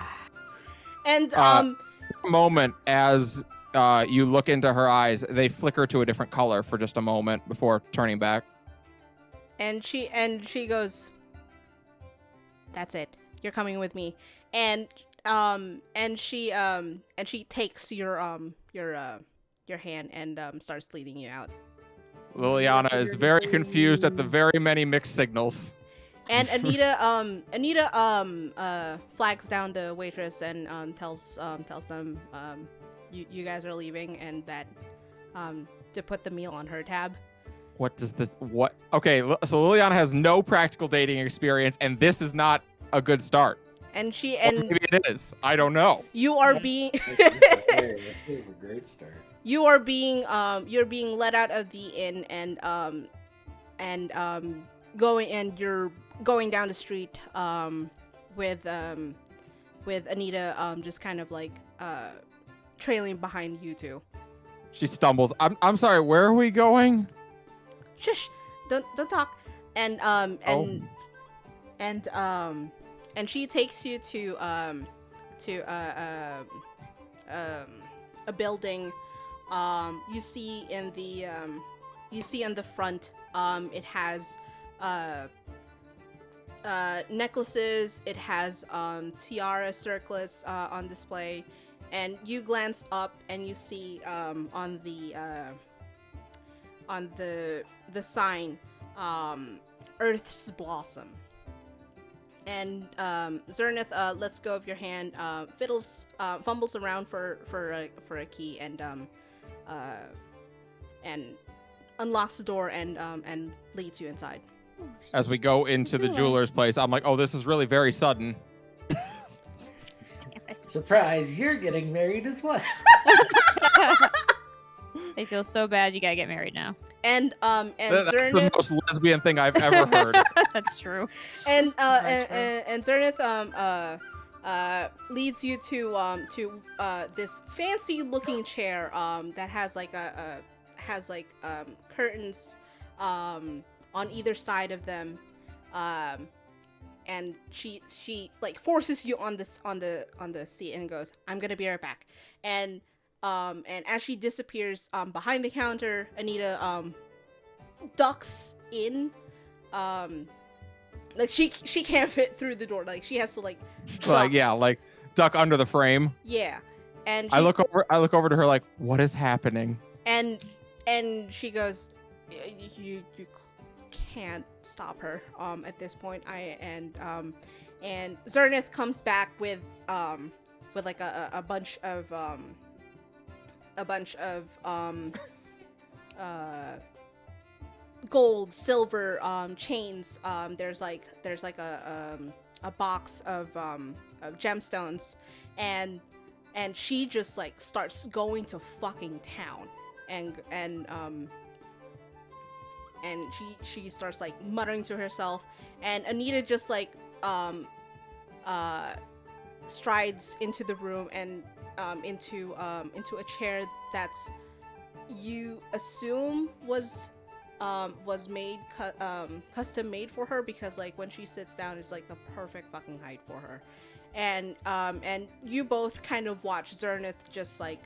and Moment as you look into her eyes, they flicker to a different color for just a moment before turning back. and she goes, "That's it. You're coming with me." And she takes your hand and starts leading you out. Liliana is very confused at the very many mixed signals. And Anita flags down the waitress and tells them you guys are leaving and that to put the meal on her tab. What does this? What? Okay, so Liliana has no practical dating experience, and this is not a good start. And Or maybe it is. I don't know. you are being This is a great start. you're being let out of the inn and you're going down the street with Anita just kind of like trailing behind you two. She stumbles. I'm sorry. Where are we going? Shush! Don't talk. And she takes you to a building. You see in the front. It has necklaces. It has tiara circlets on display, and you glance up and you see on the sign Earth's Blossom. And Zernith lets go of your hand, fumbles around for a key, and unlocks the door and leads you inside. As we go into the jeweler's place, I'm like, oh, this is really very sudden. Damn it. Surprise! You're getting married as well. They feel so bad. You gotta get married now. And That's the Zernith most lesbian thing I've ever heard. That's true. and Very true. and Zernith leads you to this fancy looking chair that has like curtains on either side of them, and she like forces you on the seat and goes, "I'm gonna be right back." And as she disappears behind the counter, Anita ducks in. Like she can't fit through the door. Like she has to like duck. Like duck under the frame. Yeah. And I look over to her like, what is happening? and she goes, you can't stop her at this point. And Zernith comes back with like a bunch of gold, silver chains. There's like a box of gemstones, and she just like starts going to fucking town, and she starts like muttering to herself, and Anita just like strides into the room and into a chair that's, you assume was made custom made for her, because like when she sits down it's like the perfect fucking height for her. And you both kind of watch Zernith just like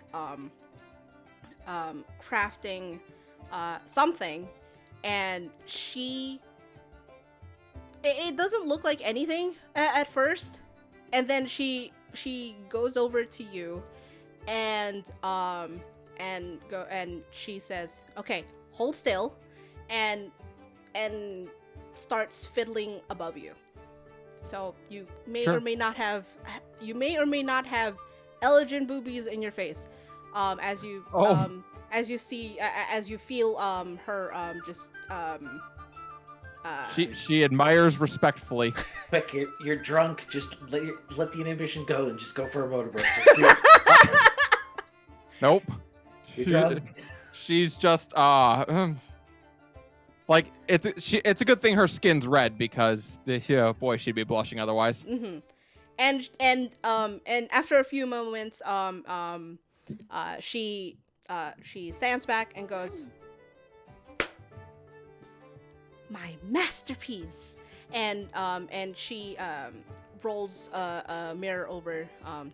crafting something, and it doesn't look like anything at first, and then she goes over to you and she says, "Okay, hold still," and starts fiddling above you. So you may Sure. or may not have elegant boobies in your face. as you Oh. as you see as you feel her just She admires respectfully. Quick, you're drunk. Just let the inhibition go and just go for a motorbike. Just do it. Nope. You're drunk. She's just like it's a good thing her skin's red because boy she'd be blushing otherwise. Mm-hmm. And after a few moments, she stands back and goes, "My masterpiece," and she rolls a mirror over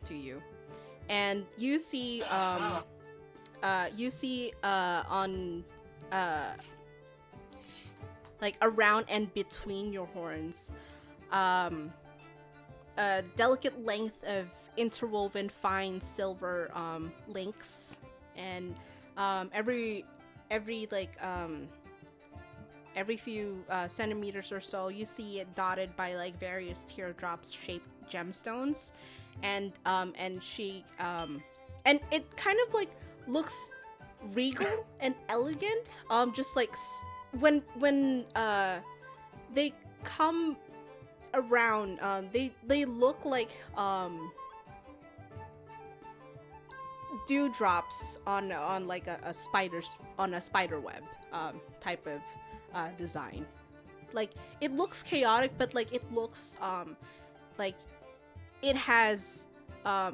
to you, and you see on like around and between your horns, a delicate length of interwoven fine silver links, and every few centimeters or so you see it dotted by like various teardrops shaped gemstones, and she and it kind of like looks regal and elegant, just like when they come around, they look like dewdrops on like a spider web type of design. Like it looks chaotic, but like it looks like it has a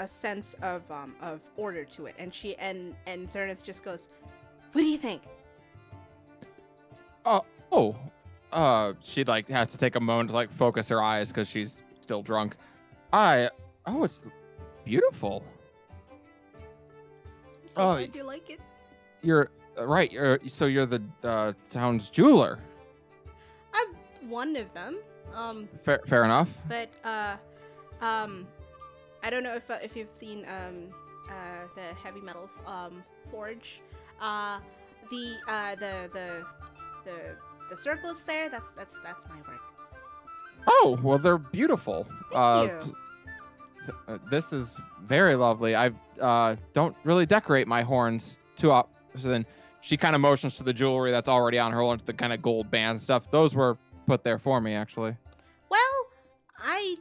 sense of order to it. And she and Zernith just goes, "What do you think?" She like has to take a moment to like focus her eyes because she's still drunk. It's beautiful. I'm so glad you like it. You're right. You're the town's jeweler. I'm one of them. Fair enough. But I don't know if you've seen the heavy metal forge. The circles there. That's my work. Oh well, they're beautiful. Thank you. This is very lovely. I don't really decorate my horns too often. She kind of motions to the jewelry that's already on her horns, the kind of gold band stuff. Those were put there for me, actually. Well, I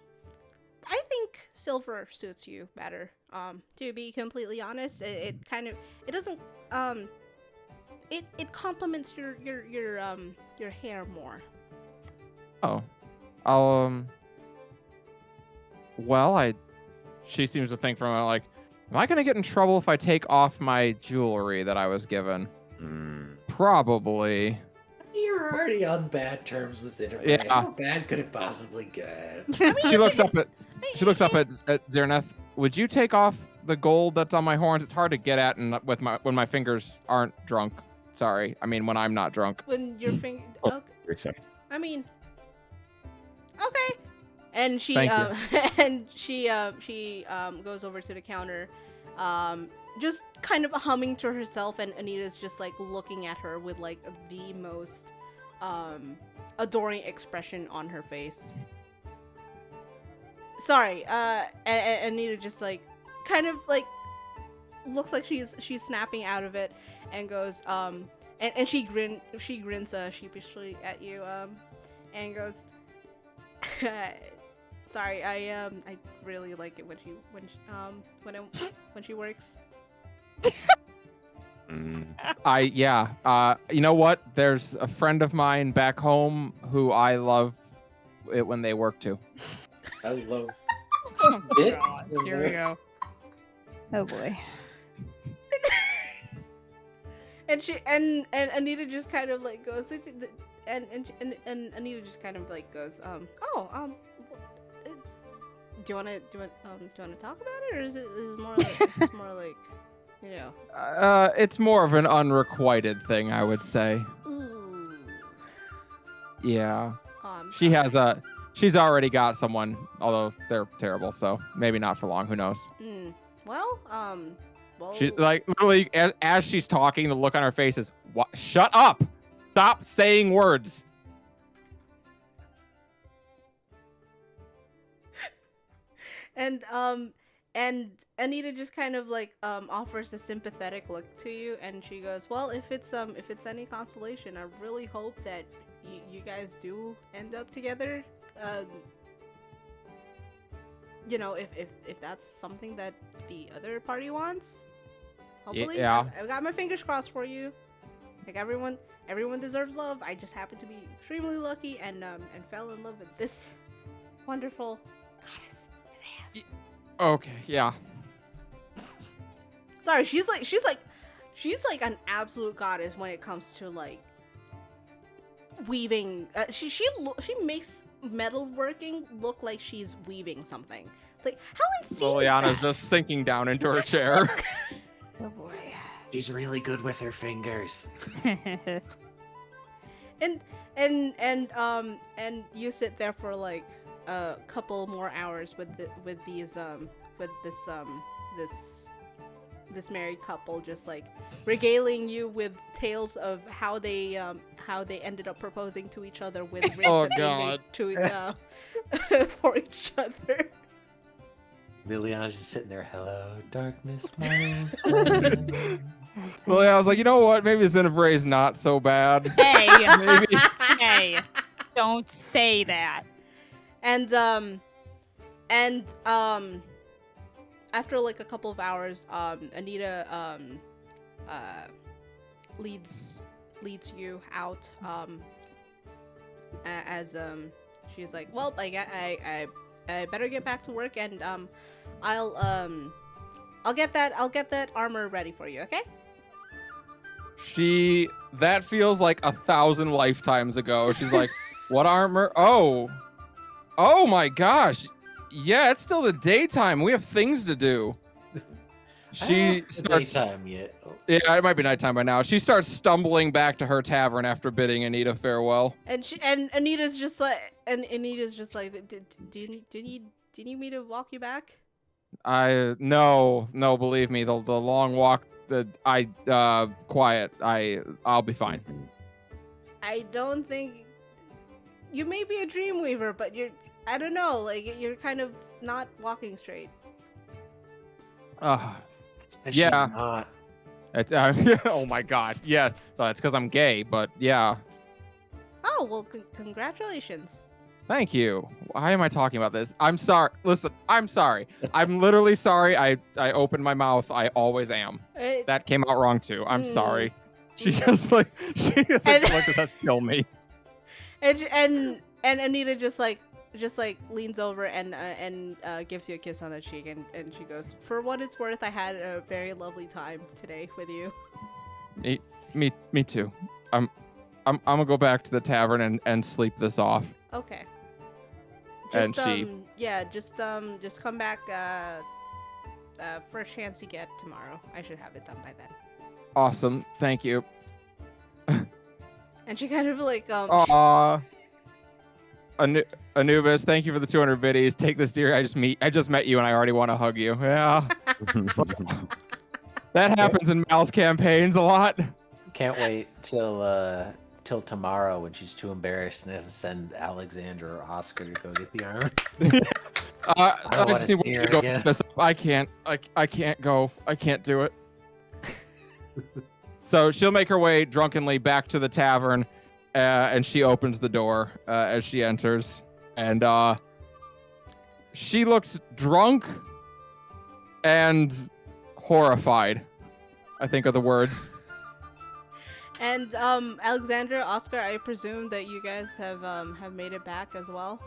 think silver suits you better. To be completely honest, it doesn't it complements your hair more. Oh, she seems to think from like, am I gonna get in trouble if I take off my jewelry that I was given? Probably. You're already on bad terms with Zinnerman. Yeah. How bad could it possibly get? She looks up at Zerneth. Would you take off the gold that's on my horns? It's hard to get at and when my fingers aren't drunk. Sorry, I mean when I'm not drunk. When your finger. Oh, Okay. wait a second. I mean. Okay. And she Thank you. goes over to the counter, just kind of humming to herself, and Anita's just like looking at her with like the most adoring expression on her face. Sorry, and Anita just like kind of like looks like she's snapping out of it, and goes and she grins sheepishly at you, and goes, sorry, I really like it when she works. You know what? There's a friend of mine back home who I love it when they work too. I love Oh, it. God. Here we go. Oh boy. And she and Anita just kind of like goes, and Anita just kind of like goes, do you want to talk about it, or is it more like more like, you know? It's more of an unrequited thing, I would say. Ooh. Yeah. She's already got someone, although they're terrible, so maybe not for long. Who knows? Well, She like literally as she's talking, the look on her face is, "What? Shut up! Stop saying words." and and Anita just kind of like offers a sympathetic look to you, and she goes, "Well, if it's any consolation, I really hope that you guys do end up together. You know, if that's something that the other party wants, hopefully. Yeah. I've got my fingers crossed for you. Like everyone deserves love. I just happen to be extremely lucky and fell in love with this wonderful goddess that I have." Okay, yeah. Sorry, she's like an absolute goddess when it comes to like weaving. She makes metalworking look like she's weaving something. Like, how insane Liliana's is that? just sinking down into her chair. Oh boy. She's really good with her fingers. And you sit there for like a couple more hours with this married couple, just like regaling you with tales of how they ended up proposing to each other with rings Oh, that they God. made to for each other. Liliana's just sitting there. Hello, darkness, my old friend." Well, yeah, I was like, you know what? Maybe Xenobray's not so bad. Hey, Maybe. hey, don't say that. And after like a couple of hours, Anita leads you out as she's like, "Well, I better get back to work, and I'll get that armor ready for you, okay?" That feels like 1,000 lifetimes ago. She's like, what armor? Oh my gosh. Yeah, it's still the daytime. We have things to do. She starts. Daytime yet. Oh. Yeah, it might be nighttime by now. She starts stumbling back to her tavern after bidding Anita farewell. And Anita's just like, do you need me to walk you back? No, believe me, the long walk, quiet. I'll be fine. I don't think you may be a Dreamweaver, but I don't know, like you're kind of not walking straight. And Yeah. She's not. Oh my God. Yeah, it's because I'm gay, but yeah. Oh, well, congratulations. Thank you. Why am I talking about this? I'm sorry. Listen, I'm sorry. I'm literally sorry. I opened my mouth. I always am. That came out wrong too. I'm sorry. She just like look, does that kill me? And Anita just like leans over and gives you a kiss on the cheek, and she goes, "For what it's worth, I had a very lovely time today with you." Me too. I'm gonna go back to the tavern and sleep this off. Okay. And Just just come back first chance you get tomorrow. I should have it done by then. Awesome. Thank you. And she kind of like Aw. Anubis, thank you for the 200 biddies. Take this, dear. I just met you and I already want to hug you. Yeah. That happens in Mal's campaigns a lot. Can't wait till tomorrow when she's too embarrassed and has to send Alexander or Oscar to go get the armor. I just need to go pick this up. I can't go. I can't do it. So she'll make her way drunkenly back to the tavern, and she opens the door as she enters, and she looks drunk and horrified, I think are the words. And Alexandra, Oscar, I presume that you guys have made it back as well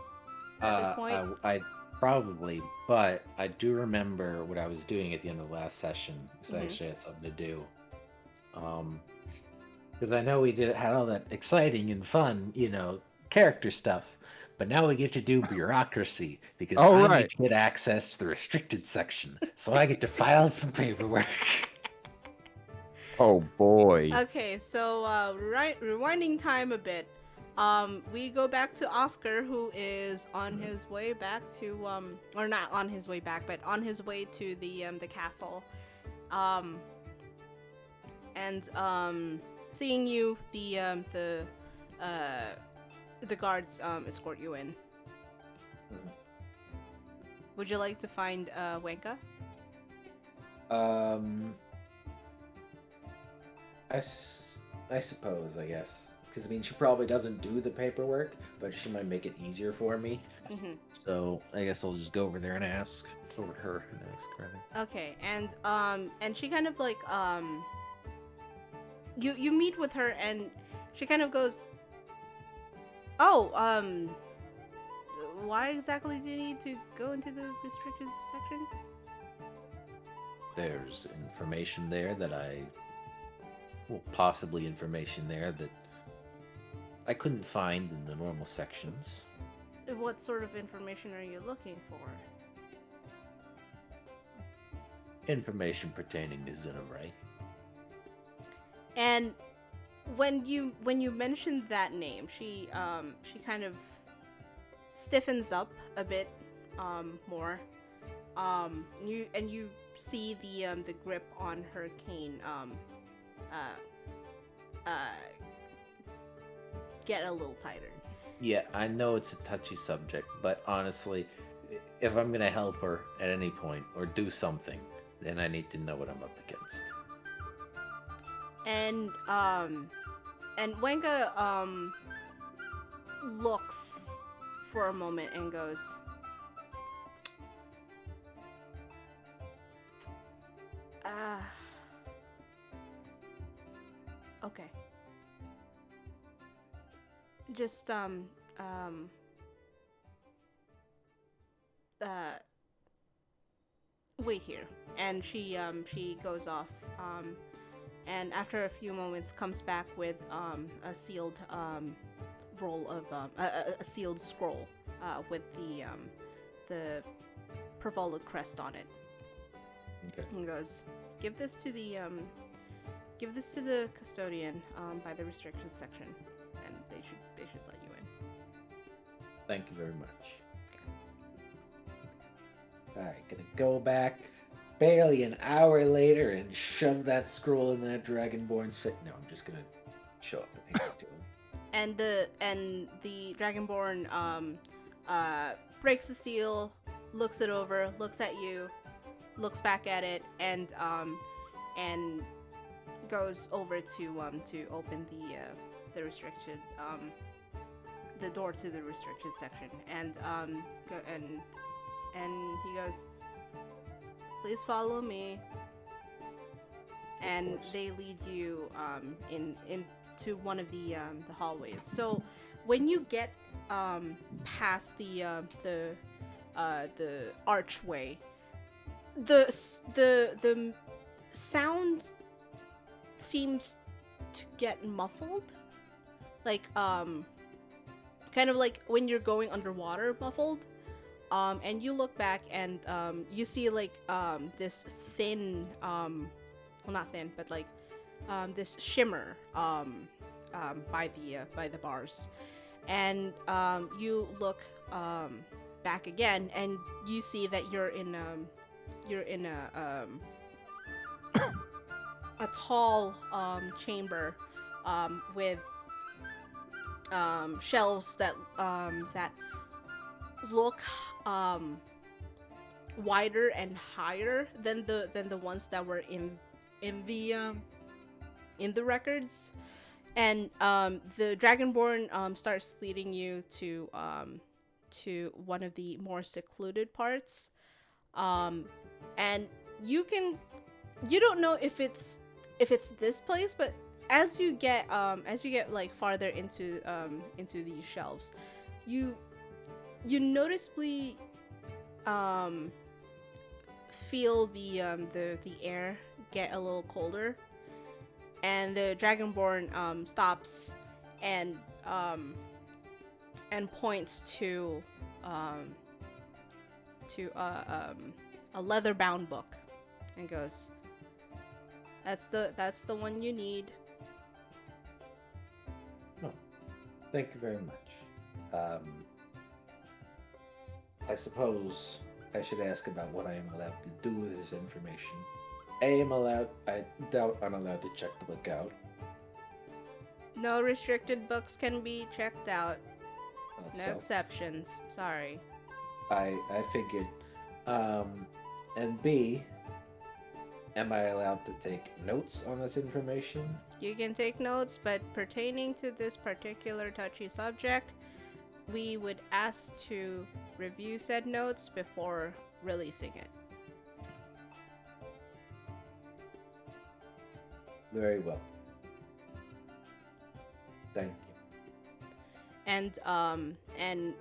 at this point. I probably, but I do remember what I was doing at the end of the last session because I actually had something to do. Because I know we had all that exciting and fun, character stuff, but now we get to do bureaucracy because I get to get access to the restricted section, so I get to file some paperwork. Oh boy. Okay, so rewinding time a bit, we go back to Oscar, who is on his way back to or not on his way back, but on his way to the castle, and seeing you, the guards escort you in. Would you like to find Wenka? Um, I suppose, I guess. Because, I mean, she probably doesn't do the paperwork, but she might make it easier for me. Mm-hmm. So, I guess I'll just go over there and ask. Over to her and ask her. Okay, and she kind of like, you meet with her, and she kind of goes, oh, why exactly do you need to go into the restricted section? There's information there that well, possibly information there that I couldn't find in the normal sections. What sort of information are you looking for? Information pertaining to Zinneray. And when you mentioned that name, she kind of stiffens up a bit more. You see the grip on her cane get a little tighter. Yeah, I know it's a touchy subject, but honestly, if I'm gonna help her at any point or do something, then I need to know what I'm up against. And Wenga looks for a moment and goes, okay. Just wait here. And she goes off, and after a few moments comes back with a sealed roll of a sealed scroll with the Prevolo crest on it. Okay. And goes, give this to the custodian by the restricted section, and they should let you in. Thank you very much. Alright, gonna go back barely an hour later and shove that scroll in that Dragonborn's face. No, I'm just gonna show up and hand it to him. And the Dragonborn breaks the seal, looks it over, looks at you, looks back at it, and goes over to open the restricted the door to the restricted section, and he goes, please follow me, and they lead you into one of the hallways. So when you get past the archway, the sound seems to get muffled, like kind of like when you're going underwater, muffled. And you look back and you see like this thin, well, not thin, but like this shimmer by the bars, and you look back again, and you see that you're in a tall chamber with shelves that look wider and higher than the ones that were in the records, and the Dragonborn starts leading you to one of the more secluded parts, and you don't know if it's this place, but as you get like farther into these shelves, you noticeably feel the air get a little colder, and the Dragonborn stops and points to a leather-bound book and goes, that's the one you need. Oh, thank you very much. I suppose I should ask about what I am allowed to do with this information. I doubt I'm allowed to check the book out. No restricted books can be checked out. No So, exceptions. Sorry. I figured. And B, Am I allowed to take notes on this information? You can take notes, but pertaining to this particular touchy subject, we would ask to review said notes before releasing it. Very well. Thank you. And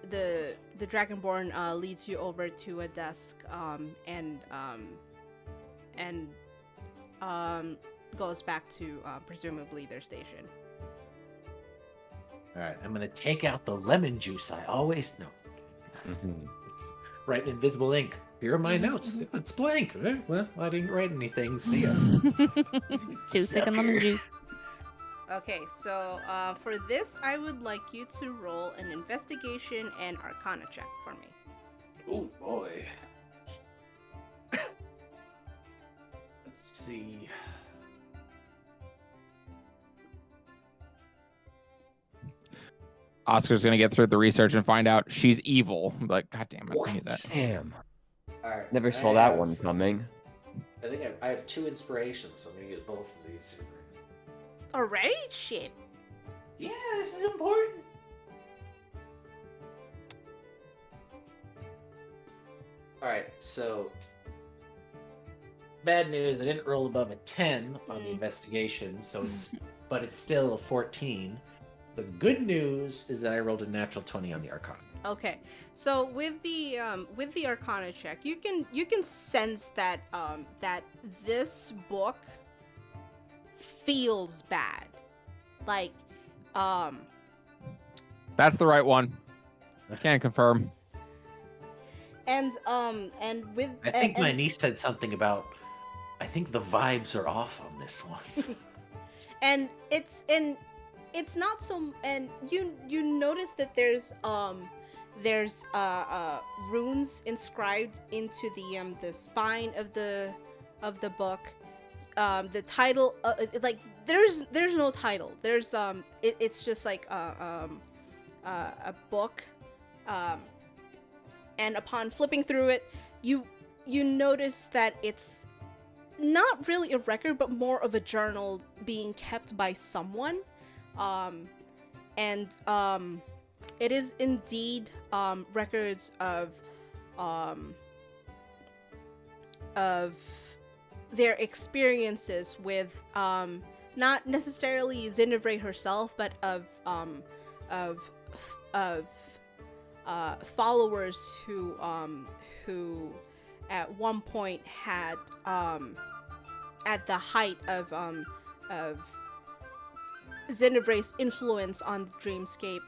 the Dragonborn leads you over to a desk and goes back to presumably their station. All right, I'm gonna take out the lemon juice I always know. Write in invisible ink. Here are my notes. It's blank. Well, I didn't write anything. See ya. Too sick of lemon Sucker. juice. Okay, so for this, I would like you to roll an investigation and arcana check for me. Oh boy. Let's see. Oscar's gonna get through the research and find out she's evil. I'm like, God damn it, I knew that. Damn. All right. Never I saw that have- one coming. I think I have 2 inspirations, so I'm gonna use both of these. Alright, shit. Yeah, this is important. All right, so bad news. I didn't roll above a 10 on the investigation, so but it's still a 14. The good news is that I rolled a natural 20 on the Arcana. Okay, so with the Arcana check, you can sense that that this book feels bad, like That's the right one. Can't confirm. and with I think and, my niece said something about. I think the vibes are off on this one. and it's not so, and you notice that there's runes inscribed into the spine of the book. The title, like there's no title. There's it's just like a book, and upon flipping through it, you notice that it's not really a record, but more of a journal being kept by someone. And it is indeed records of their experiences with not necessarily Zinevre herself, but of followers who at one point had at the height of Zinevre's influence on the Dreamscape,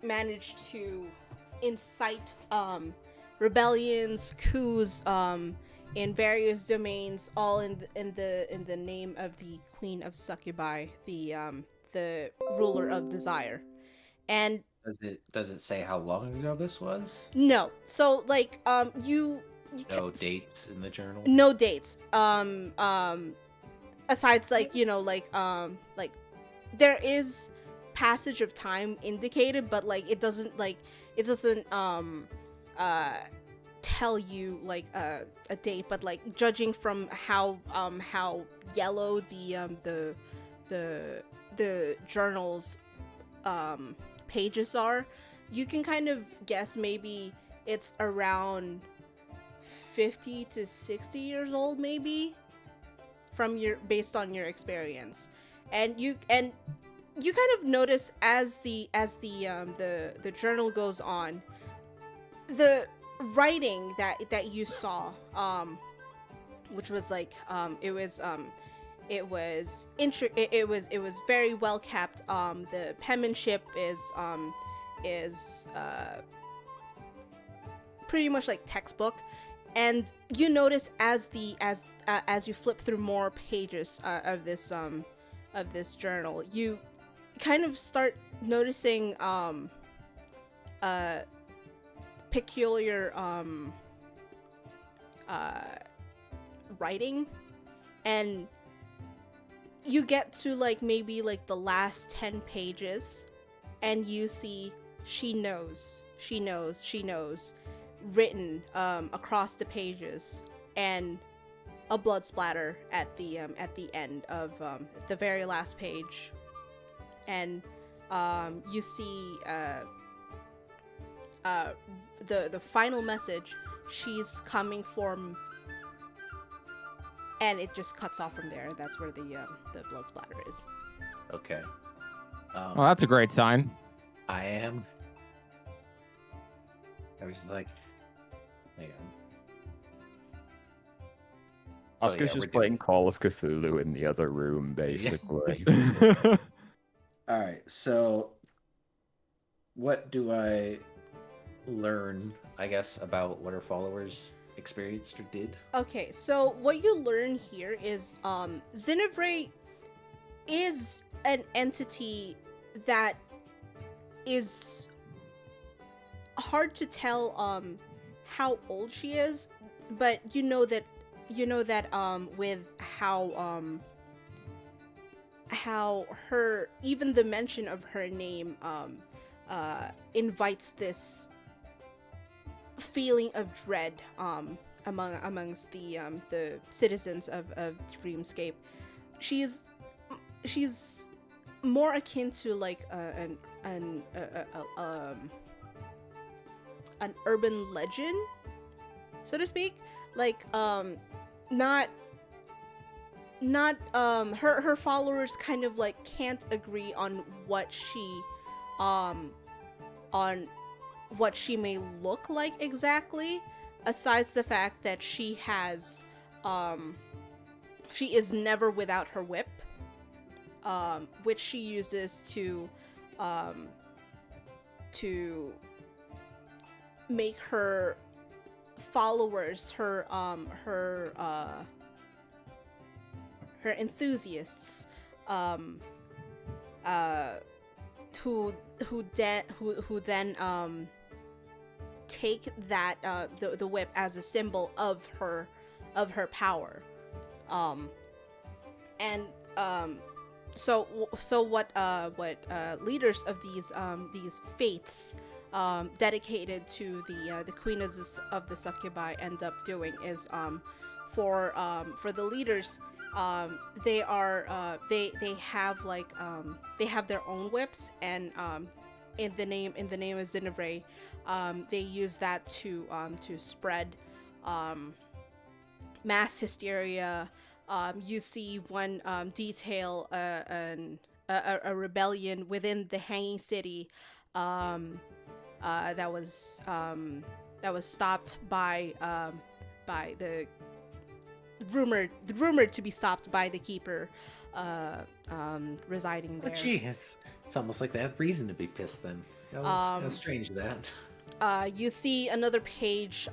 managed to incite rebellions, coups, in various domains, all in the name of the Queen of Succubi, the ruler of desire. And Does it say how long ago this was? no, so like you No dates in the journal. no dates. Asides like like there is passage of time indicated, but like it doesn't tell you like a date, but like judging from how yellow the journal's pages are, you can kind of guess maybe it's around 50 to 60 years old, maybe, based on your experience. And you kind of notice as the journal goes on, the writing that you saw, which was like it was very well kept. The penmanship is pretty much like textbook, and you notice as you flip through more pages of this journal, you kind of start noticing peculiar writing, and you get to like maybe like the last 10 pages, and you see she knows written across the pages, and a blood splatter at the end of the very last page, and you see the final message. She's coming from, and it just cuts off from there. That's where the blood splatter is. Okay. Well, that's a great sign. I was just like, hang on. Oscar's yeah, just we're playing doing- Call of Cthulhu in the other room, basically. All right. So, what do I learn, I guess, about what her followers experienced or did? Okay, so what you learn here is Zinevray is an entity that is hard to tell how old she is, but you know that with how her, even the mention of her name invites this feeling of dread amongst the citizens of Dreamscape. She's more akin to like an urban legend, so to speak. Like not her followers kind of like can't agree on what she may look like exactly, aside the fact that she is never without her whip, which she uses to make her followers, her enthusiasts, who then take that the whip as a symbol of her power, and so what leaders of these faiths dedicated to the queen of the succubi end up doing is for the leaders, they have like they have their own whips, and in the name of Zinevray, they use that to spread mass hysteria. You see one detail a rebellion within the Hanging City that was stopped by the rumored to be stopped by the keeper residing there. Oh, gee, it's almost like they had reason to be pissed then. That was strange, that. You see another page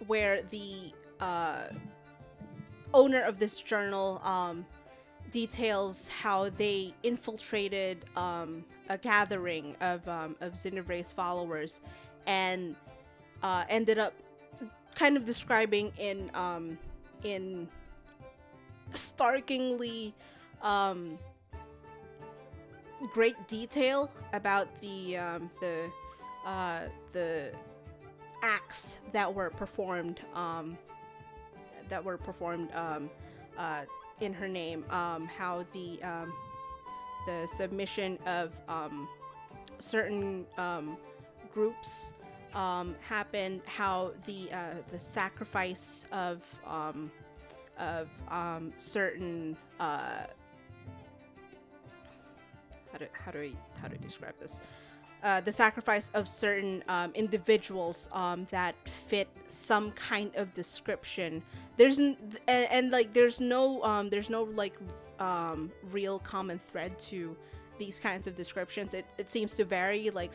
where the owner of this journal details how they infiltrated a gathering of Zinevray's followers, and ended up kind of describing in starkingly great detail about the acts that were performed in her name, how the submission of certain groups happened, how the sacrifice of certain how do I describe this? The sacrifice of certain individuals that fit some kind of description. There's no like real common thread to these kinds of descriptions. It seems to vary. Like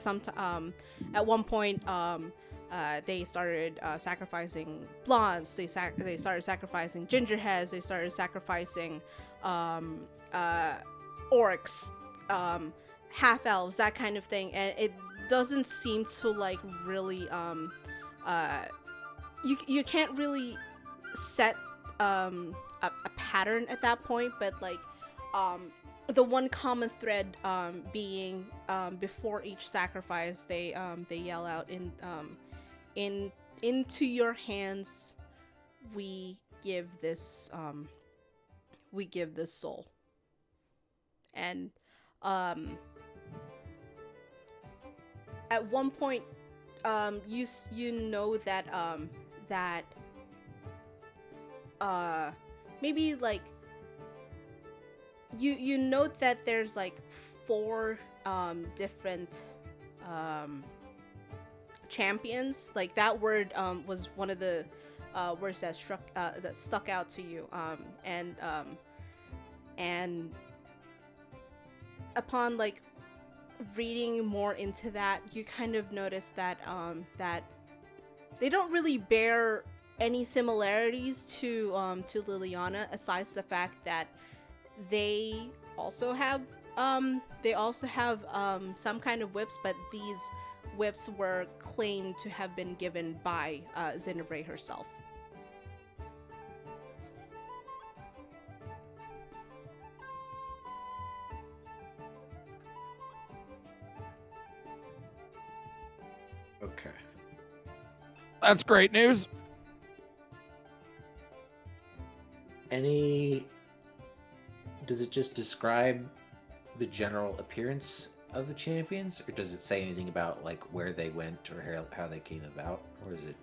at one point they started sacrificing blondes. They started sacrificing gingerheads. They started sacrificing orcs, half elves, that kind of thing. And it doesn't seem to like really you can't really set a pattern at that point, but like the one common thread being before each sacrifice they yell out in into your hands we give this soul. And at one point you know that maybe like you note that there's like 4 different champions. Like that word was one of the words that stuck out to you, and upon like reading more into that, you kind of notice that that they don't really bear any similarities to Liliana, aside from the fact that they also have some kind of whips, but these whips were claimed to have been given by Zinevre herself. Okay. That's great news. Does it just describe the general appearance of the champions, or does it say anything about like where they went or how they came about, or is it?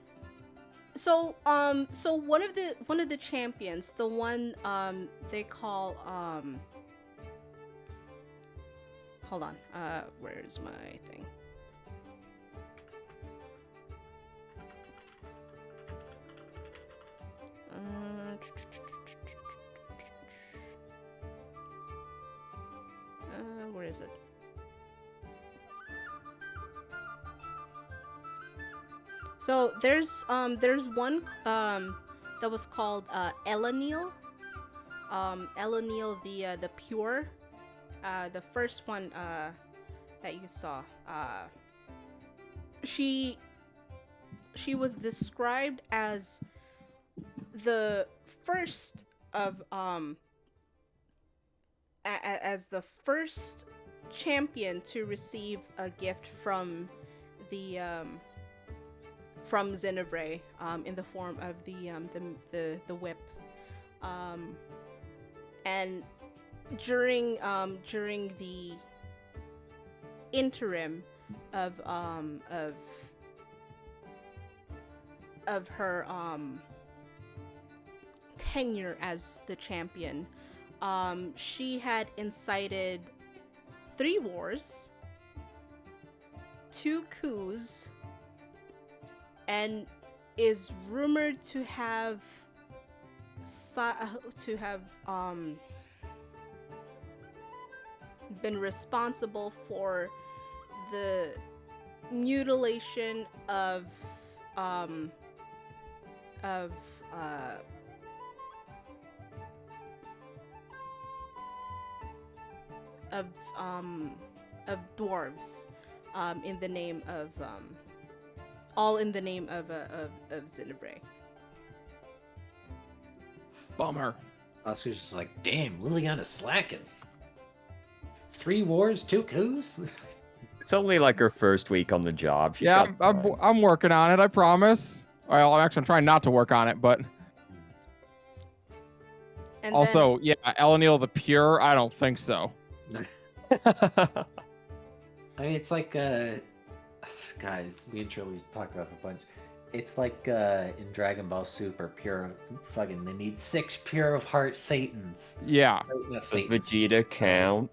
So one of the champions, the one they call hold on, where's my thing? Where is it? So there's one that was called Elanil. Elanil the pure. The first one that you saw. She was described as the first of as the first champion to receive a gift from the from Zinevre in the form of the whip, and during the interim of her tenure as the champion, she had incited 3 wars, 2 coups, and is rumored to have been responsible for the mutilation of dwarves, in the name of all in the name of Zinevre. Bummer. Oscar's just like, damn, Liliana's slacking. 3 wars, 2 coups. It's only like her first week on the job. She's Yeah, got time. I'm working on it. I promise. Well, I'm actually trying not to work on it, but And also, yeah, Elanil the Pure. I don't think so. I mean, it's like, guys, we talked about this a bunch. It's like in Dragon Ball Super, pure fucking. They need 6 pure of heart Satans. Yeah. Not Does Satans. Vegeta count?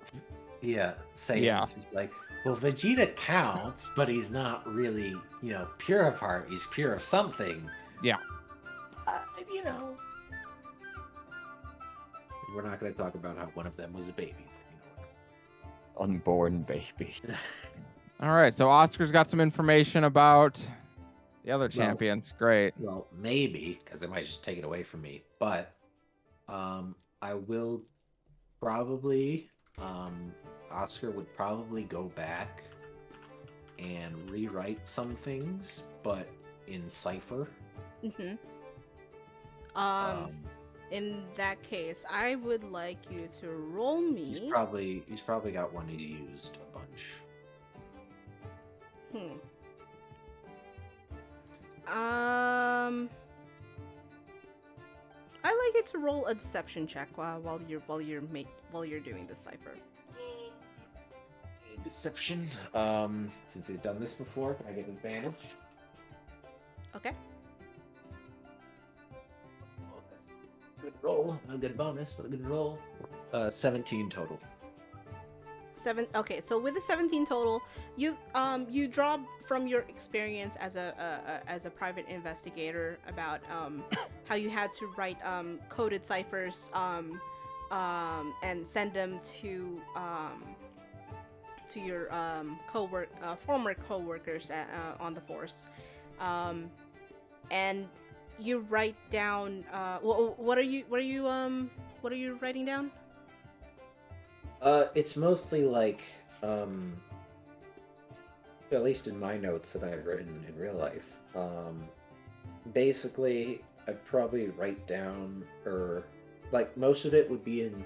Yeah, Satans. Yeah. He's like, well, Vegeta counts, but he's not really, pure of heart. He's pure of something. Yeah. You know. We're not going to talk about how one of them was a baby. Unborn baby. All right. So Oscar's got some information about the other champions. Great. Well, maybe, because they might just take it away from me. But I will probably, Oscar would probably go back and rewrite some things, but in cipher. Mm-hmm. In that case, I would like you to roll me. He's probably got one he used a bunch. I like it to roll a deception check while you're doing the cipher. Deception. Since he's done this before, can I get advantage? Okay. Oh, that's a good roll. Not a good bonus, but a good roll. 17 total. Okay, so with the 17 total, you draw from your experience as a private investigator about how you had to write coded ciphers and send them to your former co-workers on the force, and you write down what are you writing down? It's mostly like, at least in my notes that I've written in real life, basically I'd probably write down, or like most of it would be in,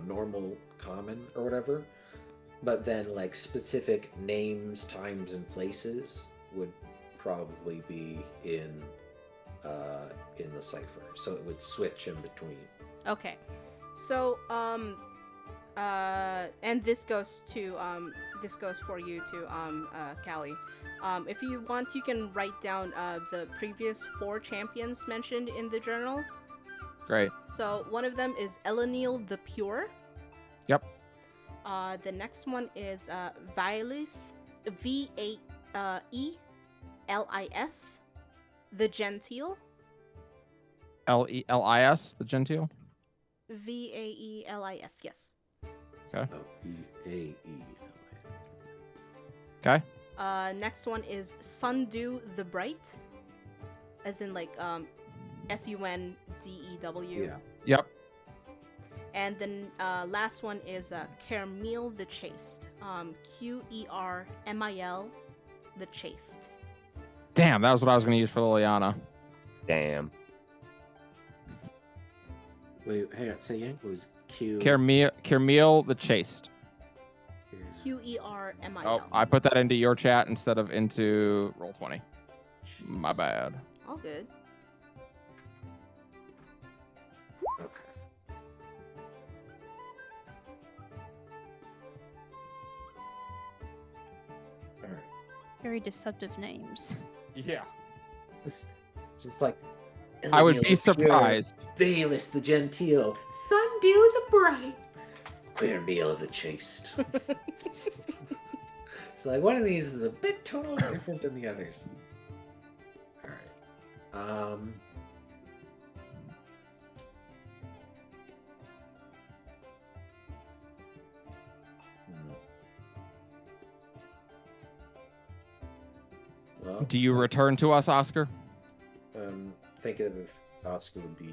normal common or whatever, but then like specific names, times, and places would probably be in the cipher, so it would switch in between. Okay, so and this goes for you too, Callie. If you want, you can write down the previous 4 champions mentioned in the journal. Great. So one of them is Elenil the Pure. Yep. The next one is Vaelis, Vaelis, the Gentile. Lelis, the gentile. Vaelis, yes. Okay. E-A-E. Okay. Next one is Sundew the Bright, as in like Sundew. Yeah. Yep. And then last one is Kermil the Chaste, Qermil the Chaste. Damn, that was what I was going to use for Liliana. Damn. Wait, hang on. Say again. It was Q. Kermil the Chaste. Qermil. Oh, I put that into your chat instead of into Roll20. My bad. All good. Okay. All right. Very deceptive names. Yeah. Just like. I would Elenil be the Pure, surprised. Vaelis the Gentile, Sundew the Bright, Queermeal the Chaste. So like one of these is a bit totally different than the others. All right. Well, Do you return to us, Oscar? thinking of if Oscar would be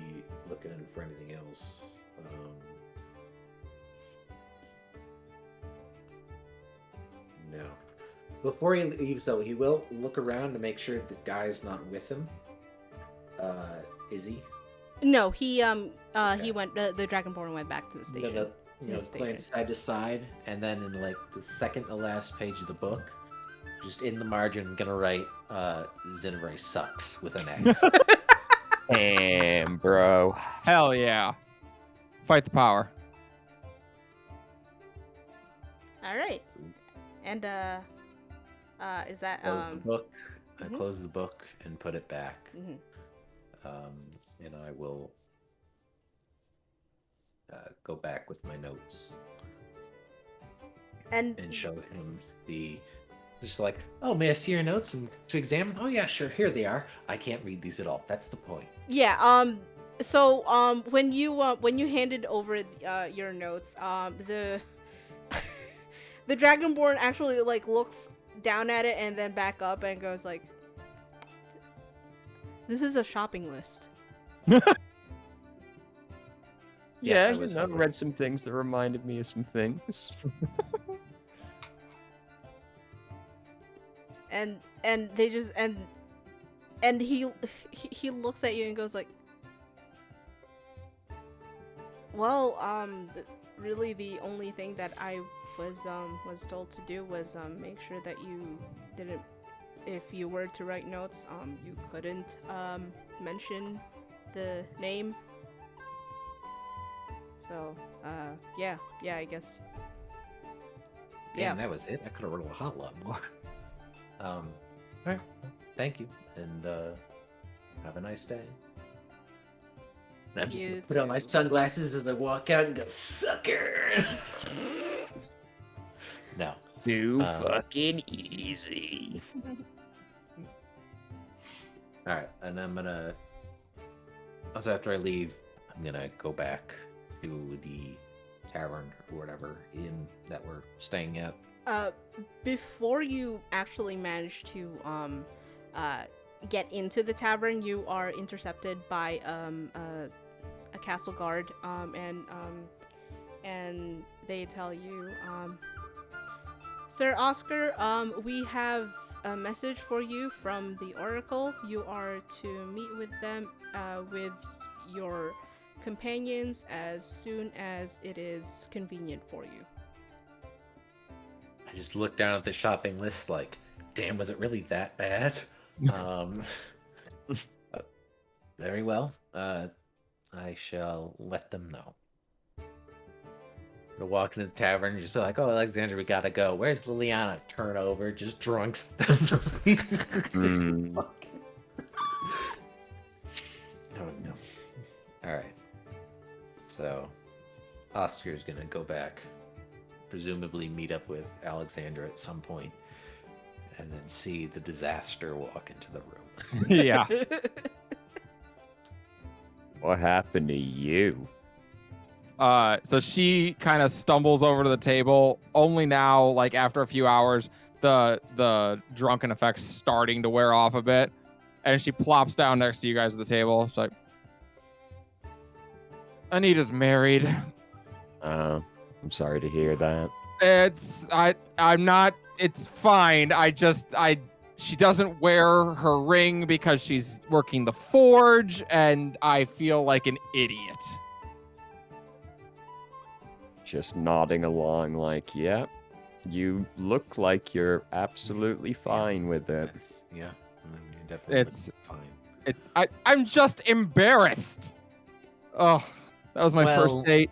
looking in for anything else. No. Before he leaves, though, he will look around to make sure the guy's not with him. Is he? No, he Okay. went. The Dragonborn went back to the station. Gonna, the station. glance side to side, and then in like the second to last page of the book, just in the margin, I'm gonna write Zinray sucks with an X. Damn, bro. Hell yeah. Fight the power. All right. And is that Close the book. I mhm. close the book and put it back. Mhm. And I will go back with my notes and and show him the. Just like, oh, may I see your notes and to examine? Oh yeah, sure. Here they are. I can't read these at all. That's the point. yeah. So when you handed over your notes, the the Dragonborn actually like looks down at it and then back up and goes like, "This is a shopping list." Yeah, I you was know, hungry. read some things that reminded me of some things. and they just and he looks at you and goes like, Well, really the only thing that I was told to do was make sure that you didn't, if you were to write notes, you couldn't mention the name. So, yeah, I guess. Damn, Yeah. that was it. I could have wrote a whole lot more. All right. Thank you, and have a nice day. And I'm just gonna You put on my too. sunglasses as I walk out and go, sucker. No. Too Um, fucking easy. All right, and I'm gonna. Also, after I leave, I'm gonna go back to the tavern or whatever inn that we're staying at. Before you actually manage to get into the tavern, you are intercepted by a castle guard, and they tell you, Sir Oscar, we have a message for you from the Oracle. You are to meet with them, with your companions as soon as it is convenient for you. I just looked down at the shopping list, like, damn, was it really that bad? um, very well. I shall let them know. To walk into the tavern and just be like, "Oh, Alexandra, we gotta go. Where's Liliana?" Turn over, just drunks. Mm. Oh no! All right. So, Oscar's gonna go back, presumably meet up with Alexandra at some point, and then see the disaster walk into the room. Yeah. What happened to you? So she kind of stumbles over to the table. Only now, like after a few hours, the drunken effect's starting to wear off a bit, and she plops down next to you guys at the table. She's like, "Anita's married." I'm sorry to hear that. I'm not. It's fine. She doesn't wear her ring because she's working the forge, and I feel like an idiot. Just nodding along like, yeah, you look like you're absolutely fine with it. Yeah, you're definitely It's fine. I'm just embarrassed. Oh, that was my first Well- date.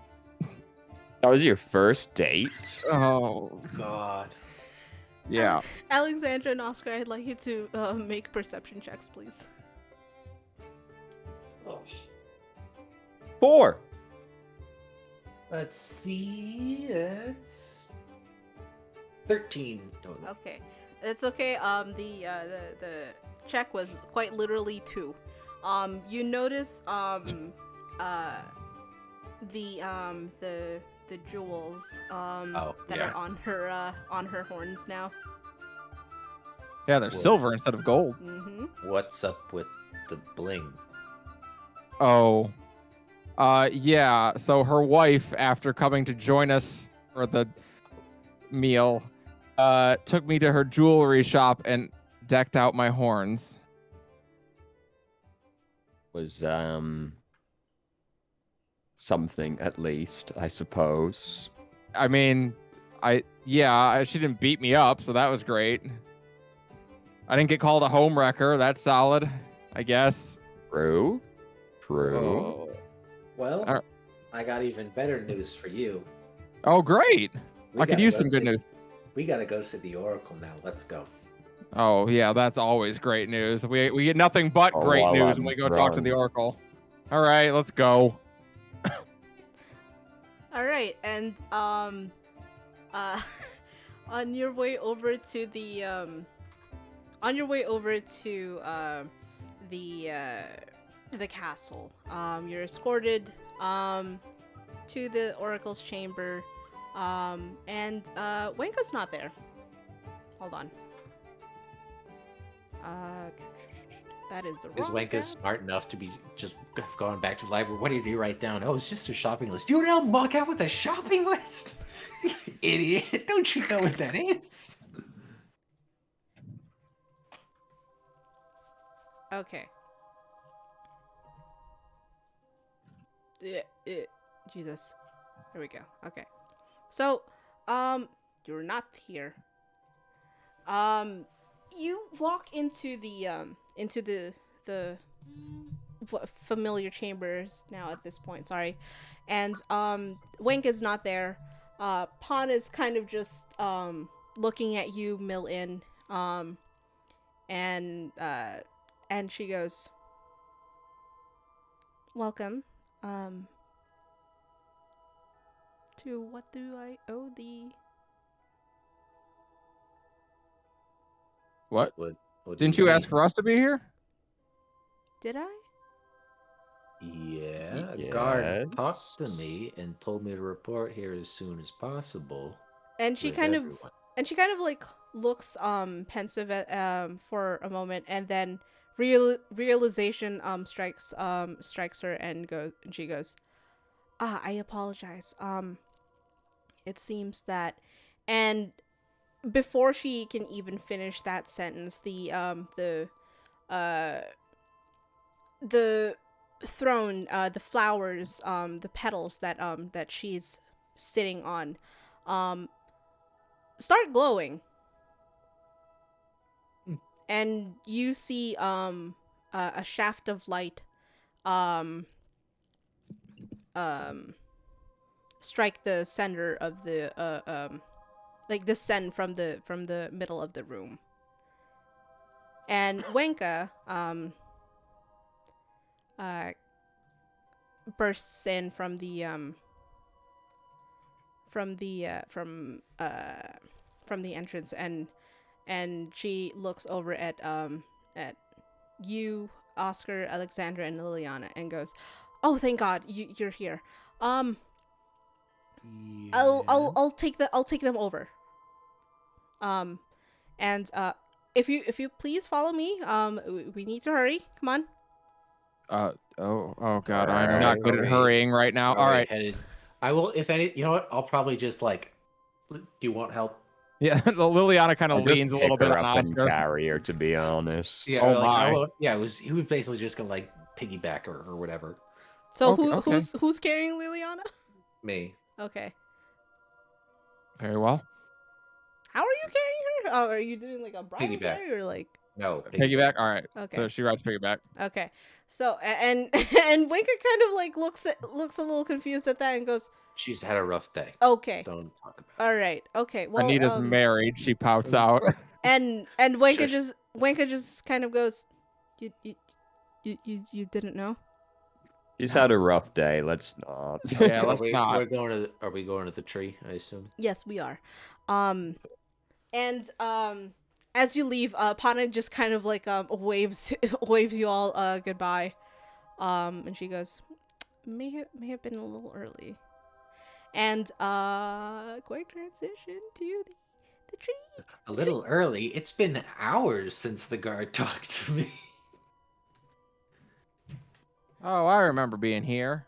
That was your first date? Oh, God. yeah. Alexandra and Oscar, I'd like you to make perception checks, please. 4. Let's see. It's 13 total. Okay, it's okay. The check was quite literally 2. You notice the jewels that yeah. are on her horns now. Yeah, they're Whoa. silver instead of gold. Mm-hmm. What's up with the bling? Oh. Yeah, so her wife, after coming to join us for the meal, took me to her jewelry shop and decked out my horns. Was, something at least, I suppose. I mean, she didn't beat me up, so that was great. I didn't get called a homewrecker. That's solid, I guess. True. Oh, Well, I got even better news for you. oh great. We I could gotta use go some good see- news. We gotta go see the Oracle now. Let's go. Oh, yeah, that's always great news. We get nothing but Oh, great while news I'm when we go talk to the drunk. Oracle. All right, let's go. All right, and on your way over to the the castle, you're escorted to the Oracle's chamber, and Wenka's not there. Hold on. That is the wrong Is Wenka guy. smart enough to be just going back to the library? What did you write down? Oh, it's just a shopping list. You now muck out with a shopping list? Idiot. Don't you know what that is? Okay. Jesus. Here we go. Okay. So, you're not here. You walk into the familiar chambers now at this point. Sorry, and Wink is not there. Pawn is kind of just looking at you, mill in, and she goes, "Welcome. To what do I owe thee?" What? What do Didn't you ask mean? for us to be here? Did I? Yeah, a guard talked to me and told me to report here as soon as possible. And she with kind everyone. of like looks pensive at, for a moment, and then realization strikes her, and she goes, I apologize. It seems that, and before she can even finish that sentence, the throne, the flowers, the petals that she's sitting on, start glowing. And you see a shaft of light strike the center of the like descend from the middle of the room. And Wenka bursts in from the entrance, and she looks over at you, Oscar, Alexandra, and Liliana, and goes, "Oh, thank God, you're here. I'll take them over. And if you please follow me. We need to hurry. Come on." Oh God, I'm not good at hurrying right now. All right. Headed. I will, if any. You know what? I'll probably just like. Do you want help? Yeah, Liliana kind of leans a little bit on and Oscar. carry her, to be honest. Yeah. Oh like, my. He was basically just gonna like piggyback her or whatever. So Okay. who's carrying Liliana? Me. Okay. Very well. How are you carrying her? Oh, are you doing like a bridal Piggyback. carry or like? No. Piggyback. All right. Okay. So she rides piggyback. Okay. So and Winka kind of like looks a little confused at that and goes, She's had a rough day. "Okay. Don't talk about it. All right. Okay. Well, Anita's married. She pouts out. and Winka Shush. just kind of goes, you didn't know?" She's had a rough day. Let's not. Yeah, let's not. Are we going to the tree? I assume. Yes, we are. And as you leave, Pana just kind of like waves you all goodbye. And she goes, may have been a little early. And quick transition to the tree. A little early. It's been hours since the guard talked to me. Oh, I remember being here.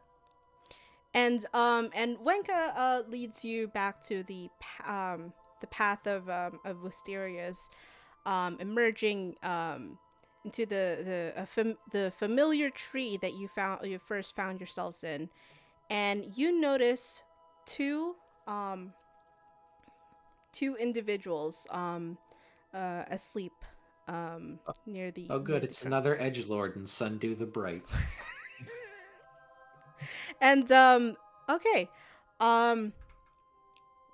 And Wenka leads you back to the path of Wisteria's, emerging into the familiar tree that you first found yourselves in, and you notice two individuals asleep near the. Oh, good. near the It's another trunks. edgelord and Sundew the Bright. And okay,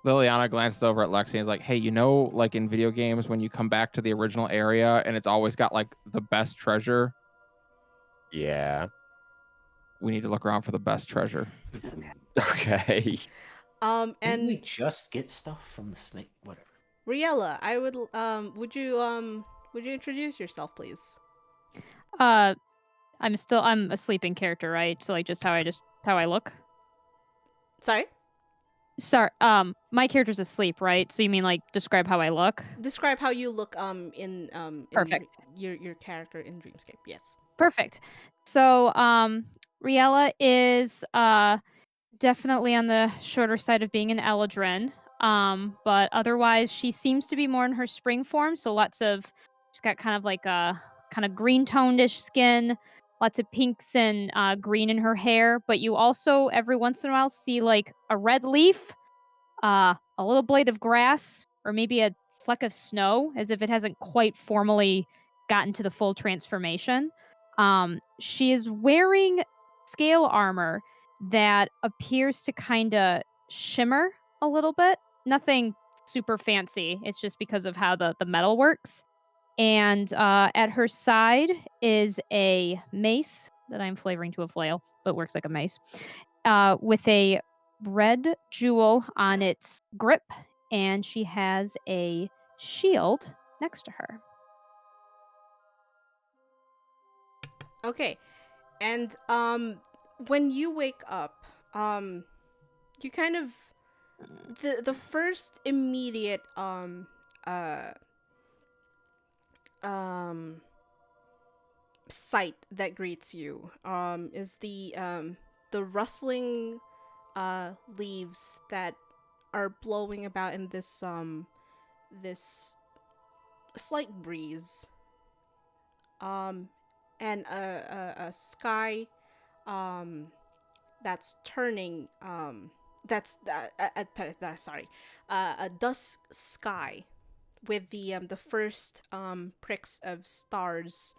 Liliana glances over at Lexi and is like, "Hey, you know, like in video games, when you come back to the original area and it's always got like the best treasure. Yeah. We need to look around for the best treasure." Okay. Didn't and we just get stuff from the snake? Whatever. Riella, I would would you introduce yourself, please? I'm a sleeping character, right? So like just how I look. Sorry? Sorry, my character's asleep, right? So you mean like describe how I look? Describe how you look in Perfect. your character in Dreamscape. Yes. Perfect. So Riella is definitely on the shorter side of being an Eladrin. But otherwise she seems to be more in her spring form, so she's got kind of like a kind of green toned-ish skin, lots of pinks and green in her hair. But you also every once in a while see like a red leaf, a little blade of grass, or maybe a fleck of snow, as if it hasn't quite formally gotten to the full transformation. She is wearing scale armor that appears to kind of shimmer a little bit. Nothing super fancy. It's just because of how the metal works. And at her side is a mace that I'm flavoring to a flail, but works like a mace, with a red jewel on its grip, and she has a shield next to her. Okay. And when you wake up, you kind of the first immediate uh um sight that greets you is the rustling leaves that are blowing about in this slight breeze, and a sky that's turning that's sorry, a dusk sky with the first pricks of stars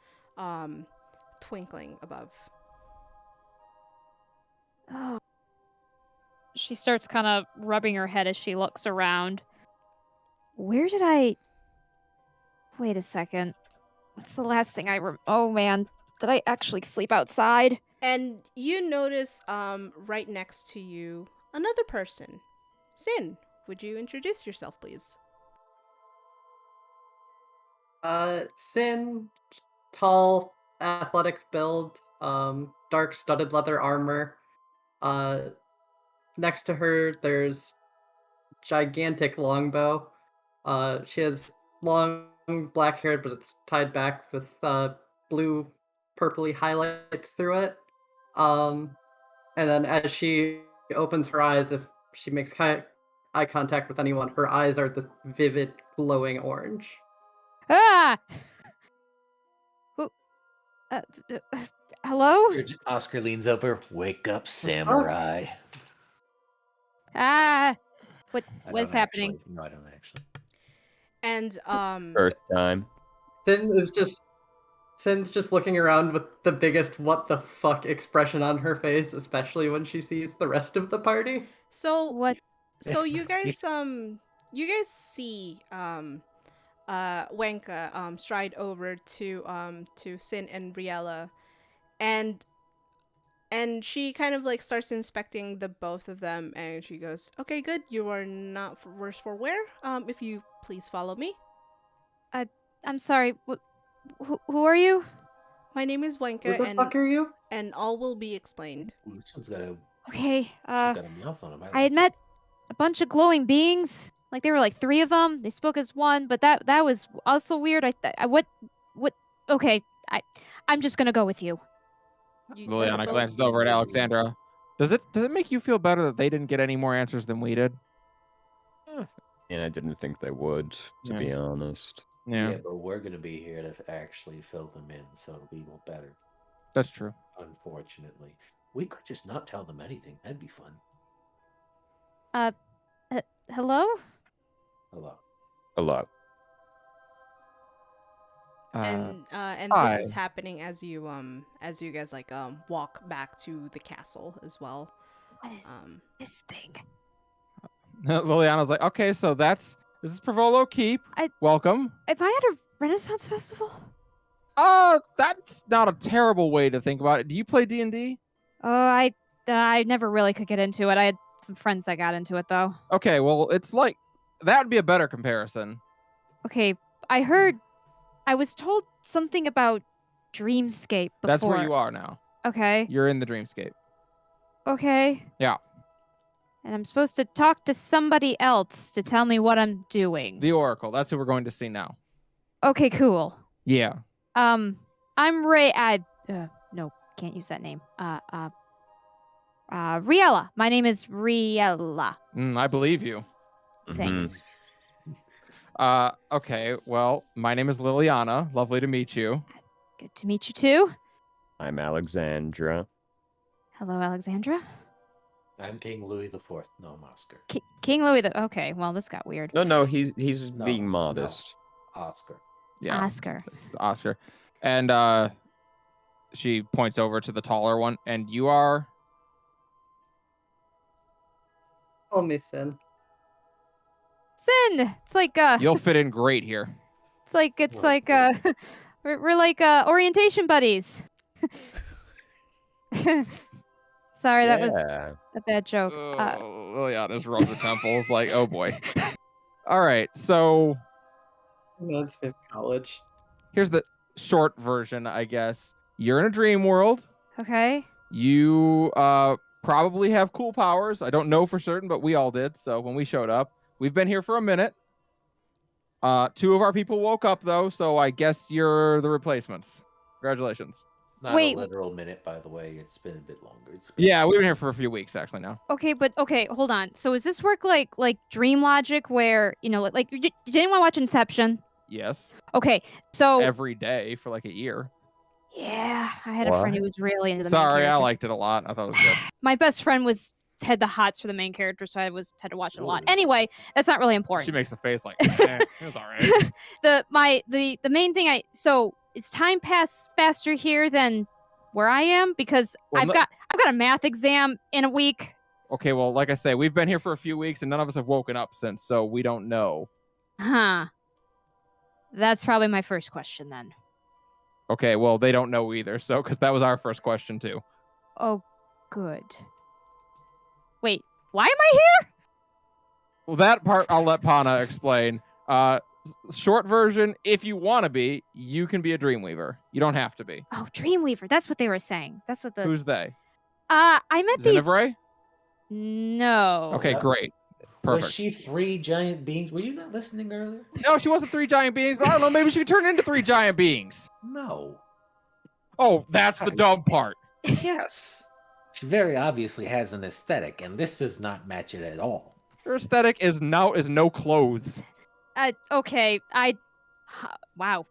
twinkling above. Oh. She starts kind of rubbing her head as she looks around. Where did I... Wait a second. What's the last thing Oh, man. Did I actually sleep outside? And you notice right next to you another person. Sin, would you introduce yourself, please? Sin, tall, athletic build, dark studded leather armor. Next to her, there's gigantic longbow. She has long black hair, but it's tied back with blue, purpley highlights through it. And then as she opens her eyes, if she makes eye contact with anyone, her eyes are this vivid, glowing orange. Ah! Uh, hello? Oscar leans over. Wake up, samurai. Ah! What I was don't happening? actually. No, I don't actually. And First time. Sin's just looking around with the biggest what the fuck expression on her face, especially when she sees the rest of the party. so What? so you guys see Wenka stride over to Sin and Riella, and she kind of like starts inspecting the both of them, and she goes, "Okay, good. You are not worse for wear. If you please follow me." I'm sorry. Who are you? My name is Who Wenka, the fuck are you? and all will be explained. Ooh, this one's got a, Okay, this one's got a mouth on him. I had met a bunch of glowing beings. Like there were like 3 of them. They spoke as one, but that was also weird. What? Okay, I'm just gonna go with you. Liliana both- glances over at Alexandra. Does it make you feel better that they didn't get any more answers than we did? And I didn't think they would, to be honest. Yeah, Yeah, but we're gonna be here to actually fill them in, so it'll be more better. that's true. Unfortunately, we could just not tell them anything. That'd be fun. Hello? Hello. Hello. and hi. this is happening as you guys like walk back to the castle as well. What is this thing? Liliana's like, okay, so this is Prevolo Keep. Welcome. Am I at a Renaissance festival? That's not a terrible way to think about it. Do you play D&D? Oh, I never really could get into it. I had some friends that got into it though. Okay, well, it's like that would be a better comparison. Okay, I was told something about Dreamscape before. That's where you are now. Okay. You're in the Dreamscape. Okay. Yeah. And I'm supposed to talk to somebody else to tell me what I'm doing. The Oracle. That's who we're going to see now. Okay, cool. Yeah. I'm Ray. No, can't use that name. Riella. My name is Riella. I believe you. Thanks. Okay, well, my name is Liliana. Lovely to meet you. Good to meet you too. I'm Alexandra. Hello, Alexandra. I'm King Louis the Fourth. No, I'm Oscar. King Louis the. Okay, well, this got weird. No, he's No, being no. modest. Oscar. Yeah, Oscar. this is Oscar. And she points over to the taller one, and you are. Call me Sin. Sin. It's like You'll fit in great here. it's Well, like we're like orientation buddies. Sorry, that was Yeah. a bad joke. Liliana rubs her temples like, oh boy. All right, so That's his college. here's the short version, I guess. You're in a dream world. Okay. You probably have cool powers. I don't know for certain, but we all did. So when we showed up, we've been here for a minute. 2 of our people woke up though, so I guess you're the replacements. Congratulations. Not Wait. a literal minute, by the way. It's been a bit longer. It's been Yeah, we've been here for a few weeks actually now. Okay, but okay, hold on. So does this work like dream logic where, did anyone watch Inception? Yes. Okay, so Every day for like a year. yeah, I had a friend who What? was really into the main Sorry, I character. liked it a lot. I thought it was good. My best friend had the hots for the main character, so I had to watch it a lot. Ooh. Anyway, that's not really She important. makes the face like, it was all right. The main thing so is time pass faster here than where I am because Well, I've got a math exam in a week. Okay, well, like I say, we've been here for a few weeks and none of us have woken up since, so we don't know. Huh. That's probably my first question then. Okay, well, they don't know either, so because that was our first question too. Oh, good. Wait, why am I here? Well, that part I'll let Pana explain. Short version, if you want to be, you can be a Dreamweaver. You don't have to be. Oh, Dreamweaver. That's what they were saying. That's what the. Who's they? I met these. Zinevrae? No. Okay, Yep. great. Perfect. Was she 3 giant beings? Were you not listening earlier? No, she wasn't 3 giant beings, but I don't know, maybe she could turn into 3 giant beings. No. Oh, that's the dumb part. Yes. She very obviously has an aesthetic, and this does not match it at all. Her aesthetic is no clothes. Okay. Wow.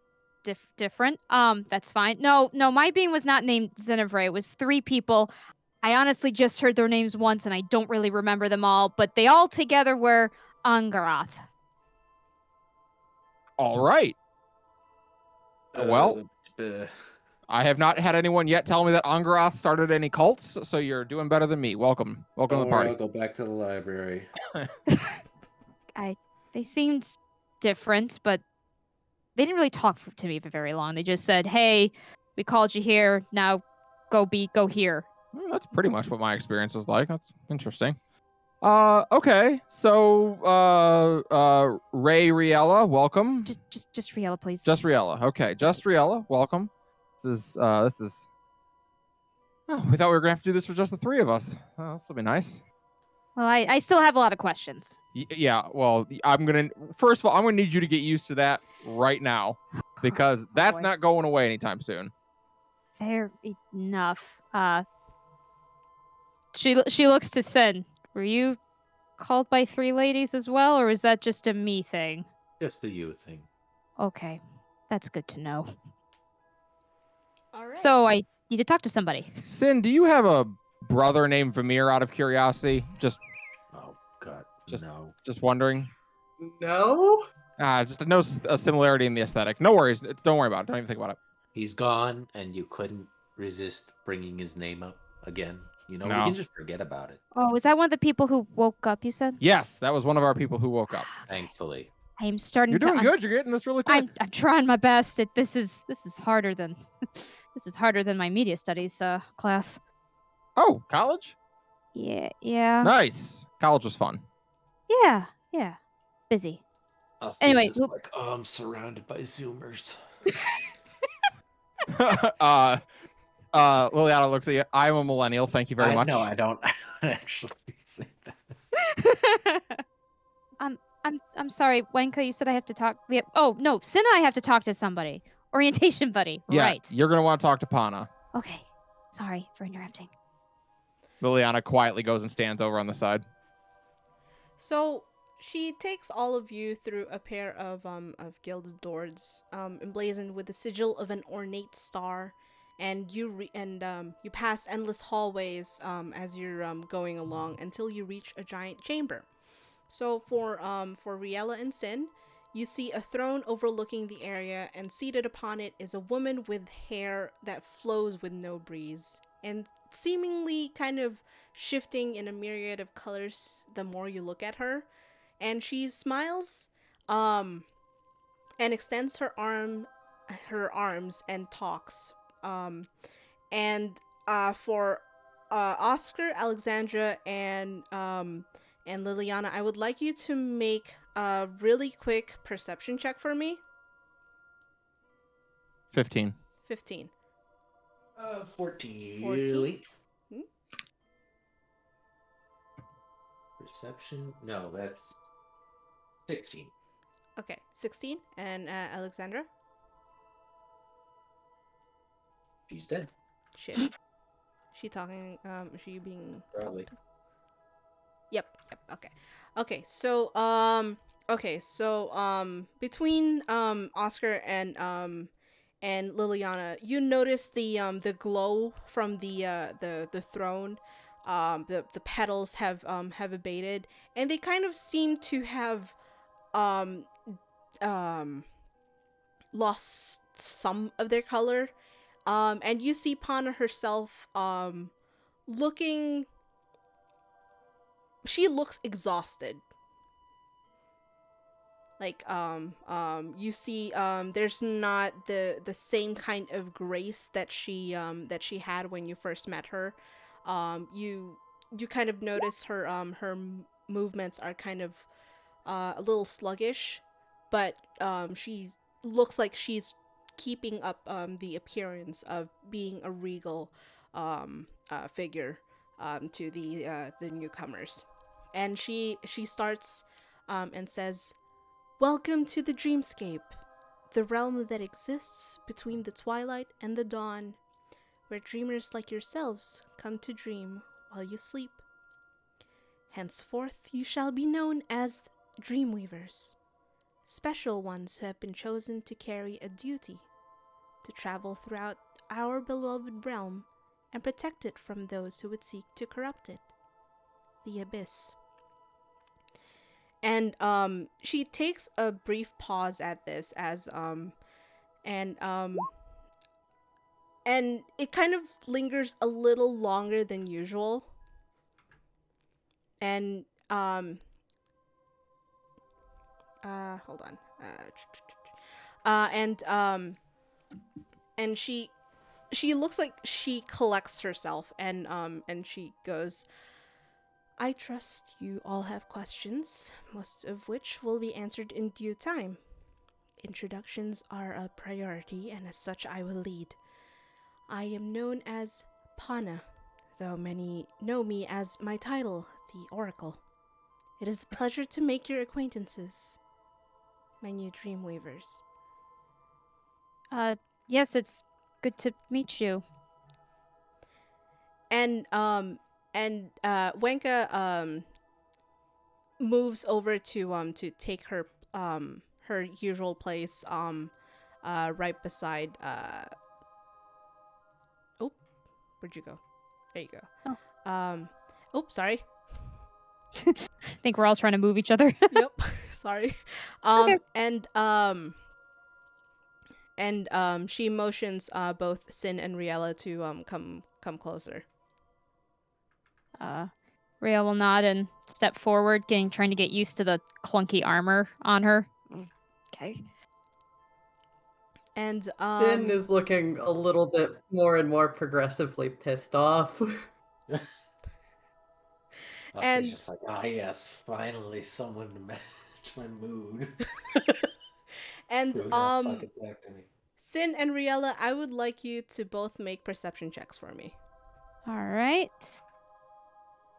Different. That's fine. No. My being was not named Zinevrae. It was 3 people. I honestly just heard their names once, and I don't really remember them all. But they all together were Angaroth. All right. Well, Uh, I have not had anyone yet tell me that Angaroth started any cults, so you're doing better than me. Welcome to don't the worry, party. I'll go back to the library. They seemed different, but they didn't really talk to me for very long. They just said, "Hey, we called you here. Now go here." Well, that's pretty much what my experience was like. That's interesting. Okay. So, Ray Riella, welcome. Just Riella, please. Just Riella. Okay, just Riella, welcome. This is. Oh, we thought we were gonna have to do this for just the 3 of us. Oh, this will be nice. Well, I still have a lot of questions. Yeah. Well, first of all, I'm gonna need you to get used to that right now because that's boy. not going away anytime soon. Fair enough. She looks to Sin. Were you called by 3 ladies as well, or is that just a me thing? Just the you thing. Okay, that's good to know. All right. So I need to talk to somebody. Sin, do you have a brother named Vamir out of curiosity? Oh, God. Just- no. Just wondering. No? Just no a similarity in the aesthetic. No worries. Don't worry about it. Don't even think about it. He's gone, and you couldn't resist bringing his name up again. You know, No. we can just forget about it, Oh, is that one of the people who woke up? You said. Yes, that was one of our people who woke up. thankfully. I am starting You're to. doing good. You're getting this really quick. I'm trying my best. This is harder than this is harder than my media studies class. Oh, college? Yeah. Nice. College was fun. Yeah. Busy. Anyway, It's just like, oh, I'm surrounded by Zoomers. Liliana looks at you. I'm a millennial. Thank you very much. No, I don't actually say that. I'm sorry, Wenka. You said I have to talk. Oh no, Sin and I have to talk to somebody. Orientation buddy. Yeah, Right. you're gonna want to talk to Pana. Okay. Sorry for interrupting. Liliana quietly goes and stands over on the side. So she takes all of you through a pair of gilded doors, emblazoned with the sigil of an ornate star and you pass endless hallways as you're going along until you reach a giant chamber. So for Riella and Sin, you see a throne overlooking the area, and seated upon it is a woman with hair that flows with no breeze, and seemingly kind of shifting in a myriad of colors the more you look at her. And she smiles, and extends her arms and talks. And for Oscar, Alexandra, and Liliana, I would like you to make a really quick perception check for me. 15. 15. 14. 14? Perception? No, that's 16. Okay, 16. And Alexandra? She's dead. Shit. She talking, she being Probably. talked to? Yep, okay. Between Oscar and Liliana, you notice the glow from the throne. The petals have abated, and they kind of seem to have um lost some of their color. And you see Pana herself looking, she looks exhausted. Like you see there's not the same kind of grace that she had when you first met her. You kind of notice her movements are kind of a little sluggish, but she looks like she's keeping up the appearance of being a regal figure to the newcomers. And she starts and says, "Welcome to the Dreamscape, the realm that exists between the twilight and the dawn, where dreamers like yourselves come to dream while you sleep. Henceforth you shall be known as Dreamweavers, special ones who have been chosen to carry a duty to travel throughout our beloved realm and protect it from those who would seek to corrupt it, the Abyss." And she takes a brief pause at this as and it kind of lingers a little longer than usual. And hold on. And she looks like she collects herself, and she goes, "I trust you all have questions, most of which will be answered in due time. Introductions are a priority, and as such I will lead. I am known as Pana, though many know me as my title, the Oracle. It is a pleasure to make your acquaintances, my new Dreamweavers." Yes, it's good to meet you. And Wenka moves over to take her her usual place right beside oh, where'd you go? There you go. Oh, sorry. I think we're all trying to move each other. Yep. Sorry. Okay. And she motions both Sin and Riella to come closer. Rhea will nod and step forward, trying to get used to the clunky armor on her. Okay. And Sin is looking a little bit more and more progressively pissed off. And- She's just like, yes, finally someone to match my mood. and Who got fucking back to me. Sin and Riella, I would like you to both make perception checks for me. All right.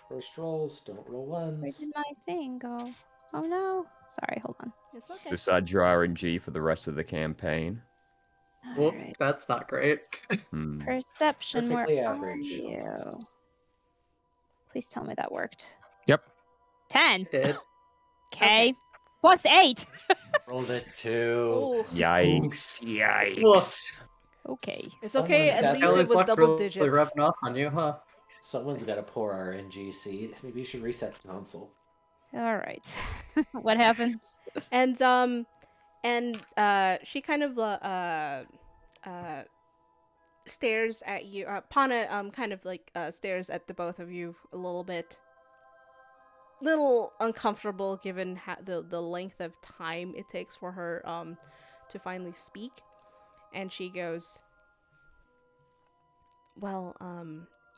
First rolls, don't roll Where ones. did my thing go? Oh no. Sorry, hold on. It's okay. Decide your RNG for the rest of the campaign. All Well, right. that's not great. Hmm. Perception, where Perfectly are average, you? almost. Please tell me that worked. Yep. 10. Did. Okay. Plus 8. Rolled a 2. Oh, Yikes! Yikes! Woof. Okay. It's okay. At least Kelly's it was luck double really digits. rubbing off on you, huh? Someone's got to pour RNG seed. Maybe you should reset the console. All right. What happens? And she kind of stares at you. Pana kind of like stares at the both of you a little bit. Little uncomfortable given the length of time it takes for her to finally speak. And she goes, "Well,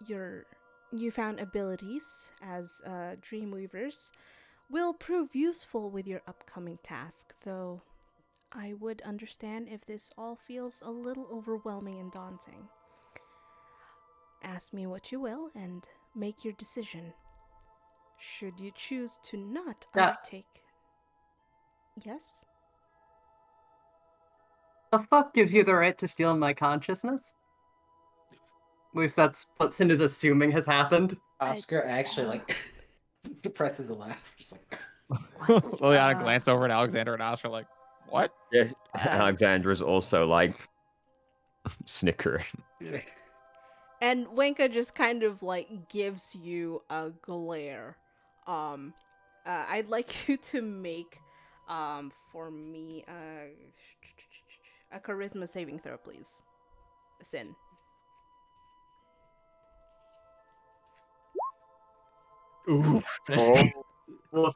your newfound abilities as Dreamweavers will prove useful with your upcoming task, though I would understand if this all feels a little overwhelming and daunting. Ask me what you will and make your decision. Should you choose to not undertake..." Yes? The fuck gives you the right to steal my consciousness? At least that's what Sin is assuming has happened. Oscar actually like depresses the laugh. Just like Liliana glanced over at Alexander and Oscar like, what? Yeah, Alexandra's also like snickering. And Wenka just kind of like gives you a glare. I'd like you to make for me a charisma saving throw, please. Sin. ooh. Oh.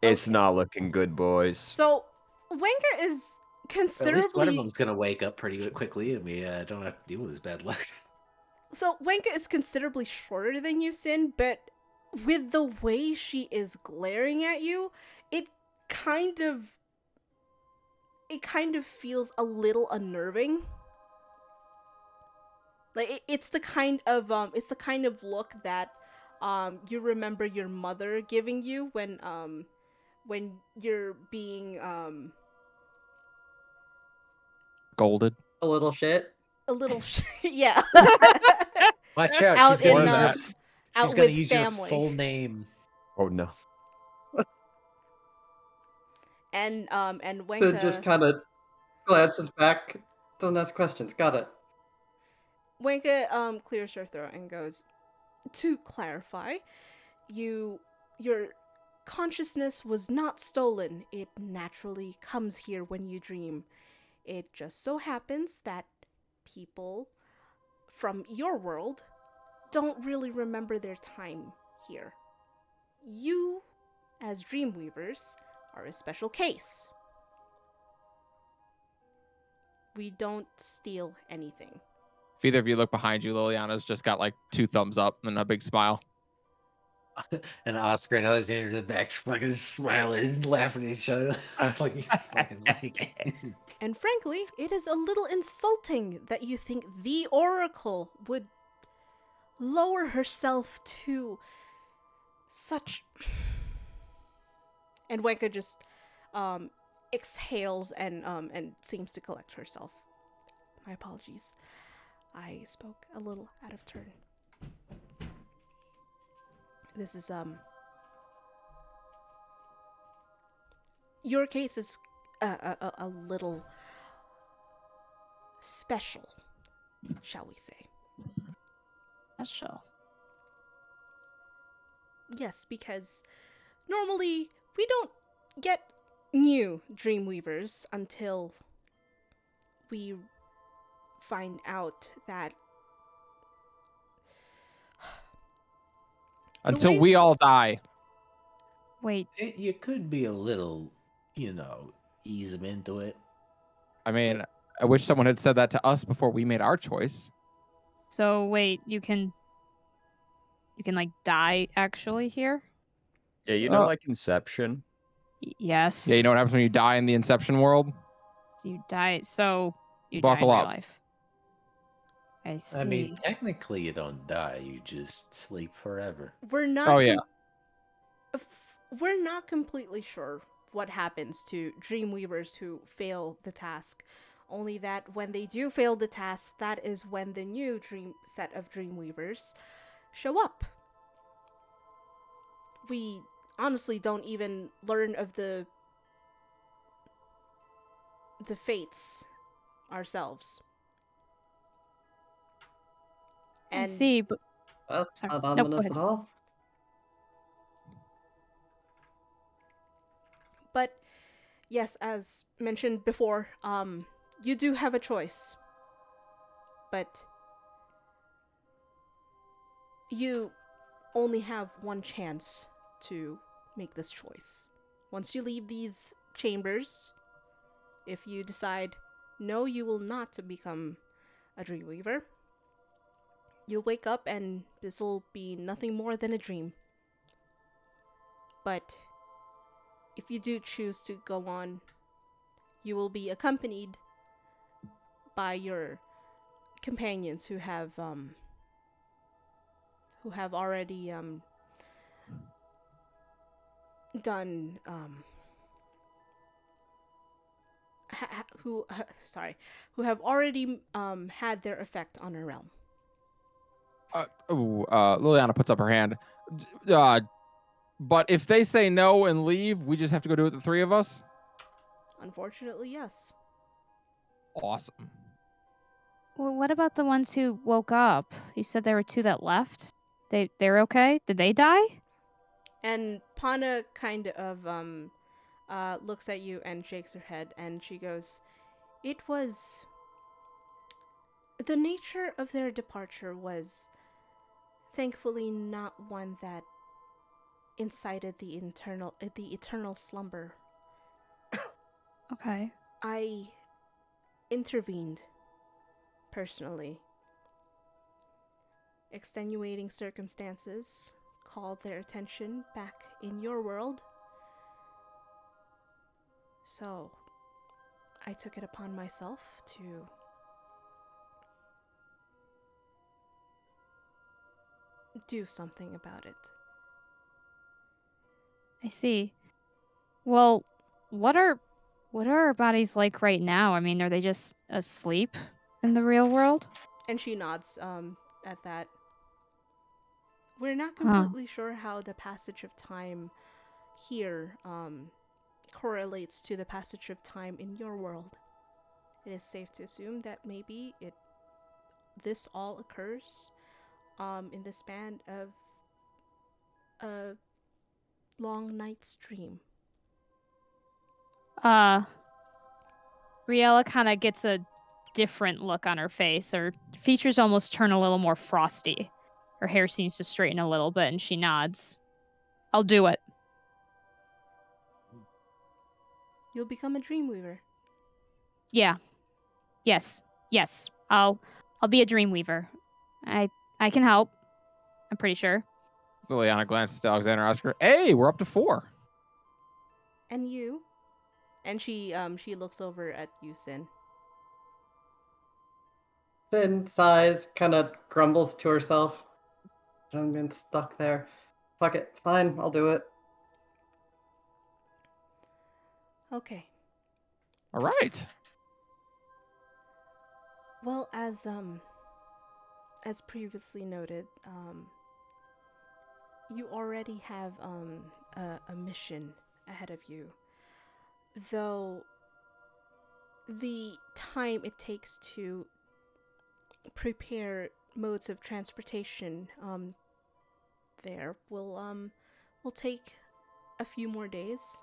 It's not looking good, boys. So Wenka is At least one of considerably them's gonna wake up pretty quickly, and we don't have to deal with his bad luck. so Wenka is considerably shorter than you, Sin, but with the way she is glaring at you, it kind of feels a little unnerving. Like it's the kind of look that you remember your mother giving you when you're being Golded. A little shit. a little yeah. Watch out! Out she's gonna in, use, out she's gonna with use family. your full name. Oh no. And Sin Wenka just kind of glances back. Don't ask questions. Got it. Wenka clears her throat and goes, "To clarify, your consciousness was not stolen. It naturally comes here when you dream. It just so happens that people from your world don't really remember their time here. You, as Dreamweavers, are a special case. We don't steal anything." If either of you look behind you, Liliana's just got like 2 thumbs up and a big smile. And Oscar and Alexander in the back fucking smiling, laughing at each other. Fucking like. And frankly, it is a little insulting that you think the Oracle would lower herself to such... And Wenka just exhales and seems to collect herself. My apologies. I spoke a little out of turn. This is your case is a little special, shall we say. Special. Yes, because normally we don't get new Dreamweavers until we find out that Until way- we all die. Wait, You could be a little, ease them into it. I mean, I wish someone had said that to us before we made our choice. so wait, you can like die actually here? Yeah, you know, Oh. like Inception. Yes. Yeah, you know what happens when you die in the Inception world? So you die. So you Buckle die in up. real life. I see. I mean, technically you don't die, you just sleep forever. we're not Oh, yeah. we're not completely sure what happens to Dreamweavers who fail the task. Only that when they do fail the task, that is when the new set of Dreamweavers show up. We honestly don't even learn of the fates ourselves. I And see, but Well, sorry. not Nope, go ominous ahead. at all. but yes, as mentioned before, you do have a choice. But you only have one chance to make this choice. Once you leave these chambers, if you decide no, you will not become a Dreamweaver, you'll wake up and this will be nothing more than a dream. But if you do choose to go on, you will be accompanied by your companions who have already done who have already had their effect on a realm. Liliana puts up her hand. But if they say no and leave, we just have to go do it, the three of us? Unfortunately, yes. Awesome. Well, what about the ones who woke up? You said there were 2 that left. They're okay? Did they die? And Pana kind of looks at you and shakes her head, and she goes, "It was the nature of their departure was thankfully not one that incited the eternal slumber. Okay. I intervened personally. Extenuating circumstances called their attention back in your world. So, I took it upon myself to do something about it." I see. Well, what are our bodies like right now? I mean, are they just asleep in the real world? And she nods at that. We're not Huh. completely sure how the passage of time here correlates to the passage of time in your world. It is safe to assume that maybe this all occurs in the span of a long night's dream. Riella kind of gets a different look on her face. Her features almost turn a little more frosty. Her hair seems to straighten a little bit, and she nods. I'll do it. You'll become a Dreamweaver. Yeah. Yes. I'll be a Dreamweaver. I can help. I'm pretty sure. Liliana glances to Alexander Oscar. Hey, we're up to 4. And you? And she looks over at you, Sin. Sin sighs, kind of grumbles to herself. I'm been stuck there. Fuck it, fine, I'll do it. Okay. All right. Well, as previously noted, you already have a mission ahead of you. Though the time it takes to prepare modes of transportation there will take a few more days.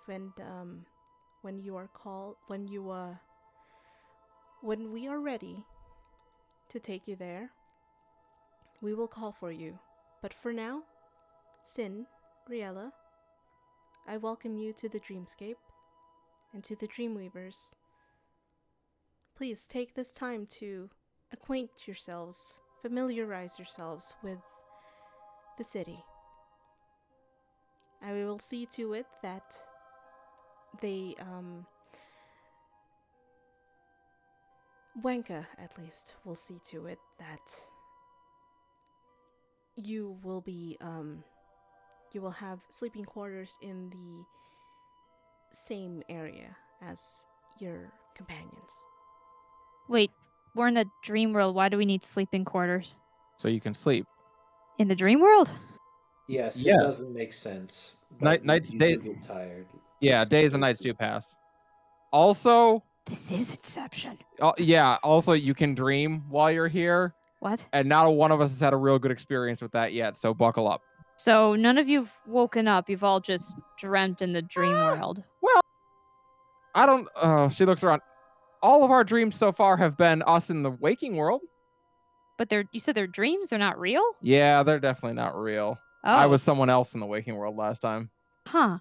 When you are called, when we are ready to take you there, we will call for you. But for now, Sin, Riella, I welcome you to the Dreamscape and to the Dreamweavers. Please take this time to acquaint yourselves, familiarize yourselves with the city. I will see to it that they, Wenka at least, will see to it that you will be, you will have sleeping quarters in the same area as your companions. Wait, we're in the dream world. Why do we need sleeping quarters? So you can sleep. In the dream world? Yes, Yeah. it doesn't make sense. But Nights, you days. do get tired. Yeah, It's days and nights do pass. Also, This is Inception. Yeah. Also, you can dream while you're here, What? and not one of us has had a real good experience with that yet. So buckle up. So none of you've woken up. You've all just dreamt in the dream world. Well, I don't. She looks around. All of our dreams so far have been us in the waking world. But you said they're dreams. They're not real. Yeah, they're definitely not real. Oh. I was someone else in the waking world last time. Huh.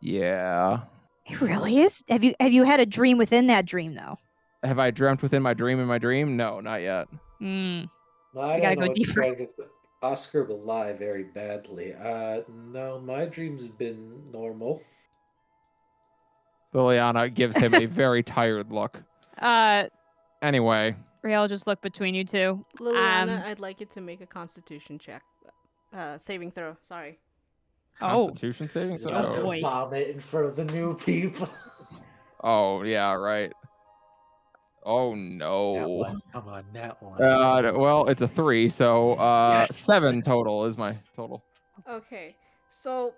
Yeah. It really is. Have you had a dream within that dream though? Have I dreamt within my dream in my dream? No, not yet. Hmm. Well, I We gotta don't know go what you deeper. guys. Oscar will lie very badly. No, my dreams have been normal. Liliana gives him a very tired look. Anyway. Riel, just look between you two. Liliana, I'd like you to make a Constitution check. Saving throw. Sorry. Constitution saving He's throw. about to boy. vomit in front of the new people. Oh, yeah, right. Oh, That no. one. Come on, that one. Well, it's a 3, so Yes. 7 total is my total. Okay, so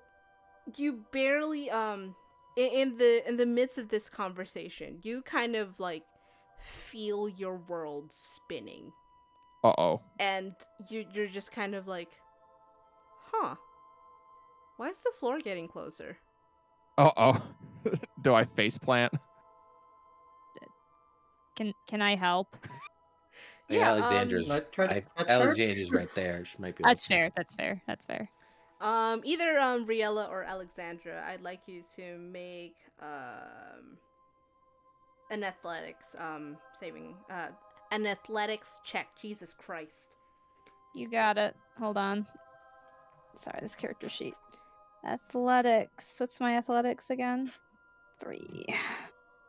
you barely in the midst of this conversation, you kind of like feel your world spinning, Uh-oh. and you're just kind of like, huh? Why is the floor getting closer? Uh-oh. Do I faceplant? Can I help? Yeah, Alexandra's. I tried to catch her? Alexandra's right there. She might be. able That's to- fair. That's fair. That's fair. Either Riella or Alexandra, I'd like you to make an athletics an athletics check. Jesus Christ. You got it. Hold on. Sorry, this character sheet. Athletics. What's my athletics again? 3.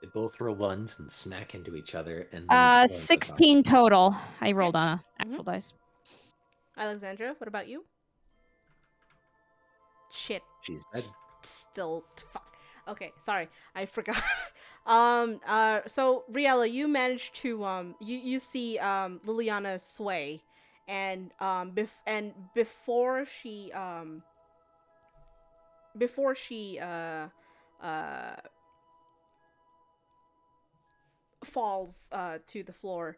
They both roll ones and smack into each other, and then 16 total. I rolled on a actual dice. Alexandra, what about you? Shit. She's dead. Still fuck. Okay, sorry. I forgot. So Riella, you managed to you see Liliana sway, and before she falls to the floor,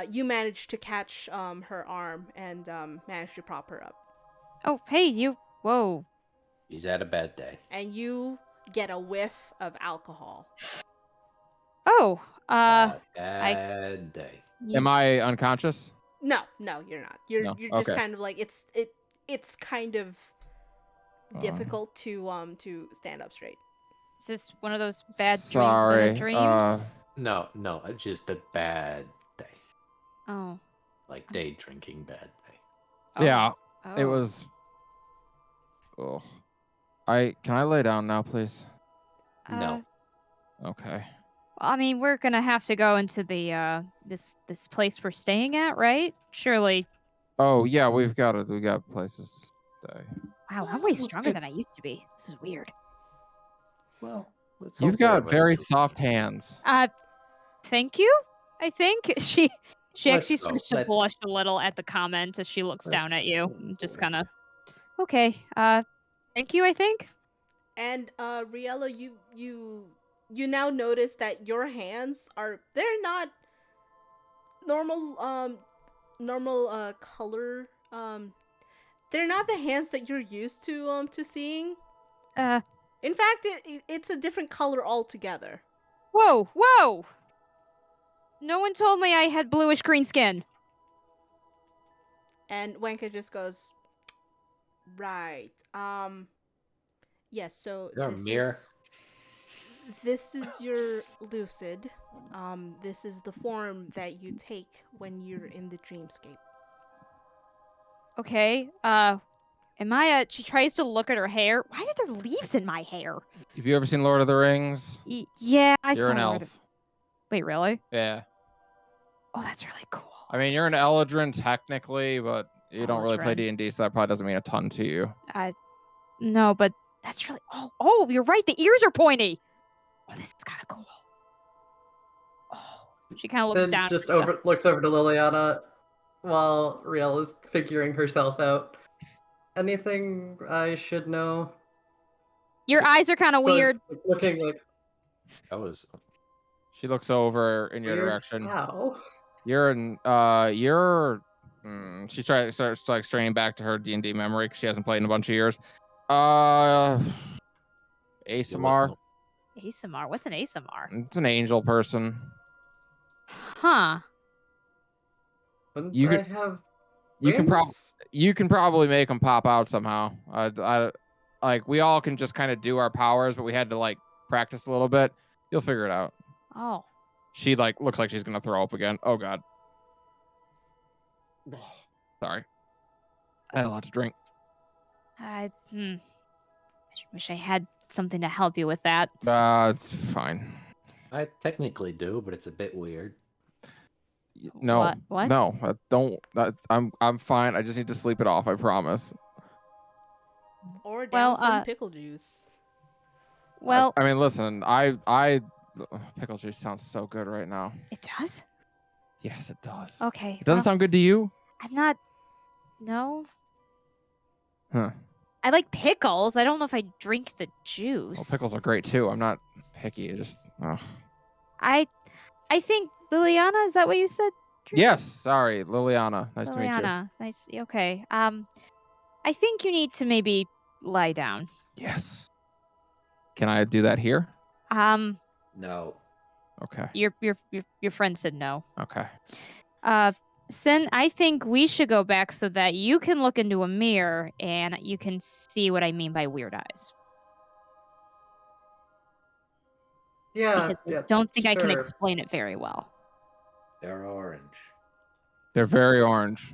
you manage to catch her arm and manage to prop her up. Oh, hey, you. Whoa. She's had a bad day. And you get a whiff of alcohol. Oh, Bad day. Am I unconscious? No, you're not. You're No? just Okay. kind of like it's kind of difficult to stand up straight. Is this one of those bad Sorry. dreams within dreams? No, just a bad day. Oh. Like I'm day s- drinking bad day. Oh. Yeah, it Oh. was... Oh. Can I lay down now, please? No. Okay. I mean, we're gonna have to go into the this place we're staying at, right? Surely. Oh, yeah, we got places to stay. Wow, I'm way stronger than I used to be. This is weird. Well, let's You've hope that got everybody very feels soft okay. hands. Thank you. I think she actually Let's go. starts to Let's- blush a little at the comment as she looks down at you. Let's And just go. kind of. Okay. Thank you. I think. And Riella, you now notice that your hands they're not normal color. They're not the hands that you're used to seeing. In fact, it's a different color altogether. Whoa! No one told me I had bluish green skin. And Wenka just goes, right. Yes, so Is there a mirror? this is your lucid. This is the form that you take when you're in the dreamscape. Okay. She tries to look at her hair. Why are there leaves in my hair? Have you ever seen Lord of the Rings? Yeah, I You're saw an Lord elf. of- Wait, really? Yeah. Oh, that's really cool. I mean, you're an Eladrin technically, but you don't really play Eladrin. D&D, so that probably doesn't mean a ton to you. No, but that's really. Oh, you're right. The ears are pointy. Oh, this is kind of cool. Oh, she kind of looks Then down. just at herself. looks over to Liliana while Riel is figuring herself out. Anything I should know? Your eyes are kind of So, weird. looking like That was She looks over in your Weird. direction. How? You're in. She starts like straying back to her D&D memory because she hasn't played in a bunch of years. ASMR. ASMR. What's an ASMR? It's an angel person. Huh. Wouldn't You I could- have You can wings? probably make them pop out somehow. Like we all can just kind of do our powers, but we had to like practice a little bit. You'll figure it out. Oh. She like looks like she's gonna throw up again. Oh god. Sorry. I had a lot to drink. I wish I had something to help you with that. It's fine. I technically do, but it's a bit weird. No, What? no, don't. I'm fine. I just need to sleep it off. I promise. Or down Well, some pickle juice. Well, I mean, listen. Pickle juice sounds so good right now. it does? Yes, it does. Okay. It doesn't well, sound good to you? I'm not. No. Huh. I like pickles. I don't know if I drink the juice. Well, pickles are great too. I'm not picky. It just. Oh. I think Liliana, is that what you said? Yes. Sorry, Liliana. Nice to meet you. Liliana. Nice. Okay. I think you need to maybe lie down. Yes. Can I do that here? No. Okay. Your friend said no. Okay. Sin, I think we should go back so that you can look into a mirror and you can see what I mean by weird eyes. Yeah, Because yeah. I don't think I can sure. explain it very well. They're orange. They're very orange.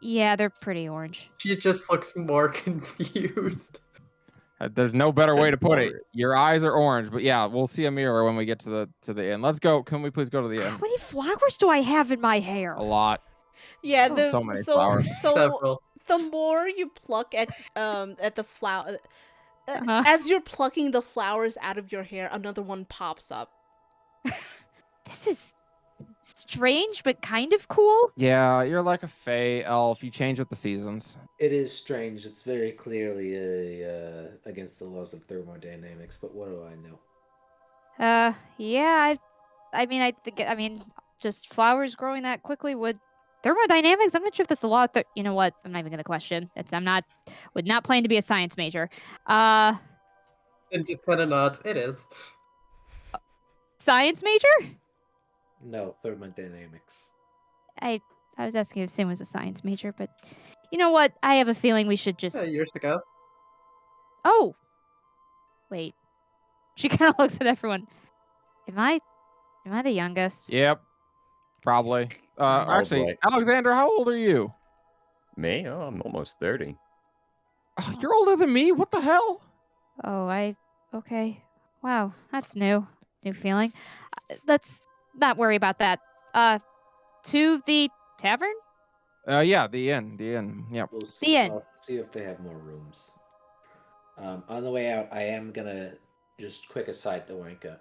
Yeah, they're pretty orange. She just looks more confused. There's no better way to put it. Said Your eyes are orange, but yeah, we'll see a mirror when we get to the inn. Let's go. Can we please go to the inn? How many flowers do I have in my hair? A lot. Yeah, Oh, the so many flowers. so Several. the more you pluck at the flower, Uh-huh. as you're plucking the flowers out of your hair, another one pops up. This is strange, but kind of cool. Yeah, you're like a fae elf. You change with the seasons. It is strange. It's very clearly against the laws of thermodynamics, but what do I know? Yeah, I mean, just flowers growing that quickly would thermodynamics. I'm not sure if that's the law. You know what? I'm not even gonna question. Would not plan to be a science major. And just kind of nods. It is. Science major? No, thermodynamics. I was asking if Sin was a science major, but you know what? I have a feeling we should just. Years ago. Oh, wait. She kind of looks at everyone. Am I the youngest? Yep. Probably. Actually, boy. Alexander, how old are you? Me? Oh, I'm almost 30. Oh, you're older than me. What the hell? Oh, okay. Wow, that's new. New feeling. Let's not worry about that. To the tavern? Yeah, the inn. Yep. The end. I'll see if they have more rooms. On the way out, I am gonna just quick aside to Wanka.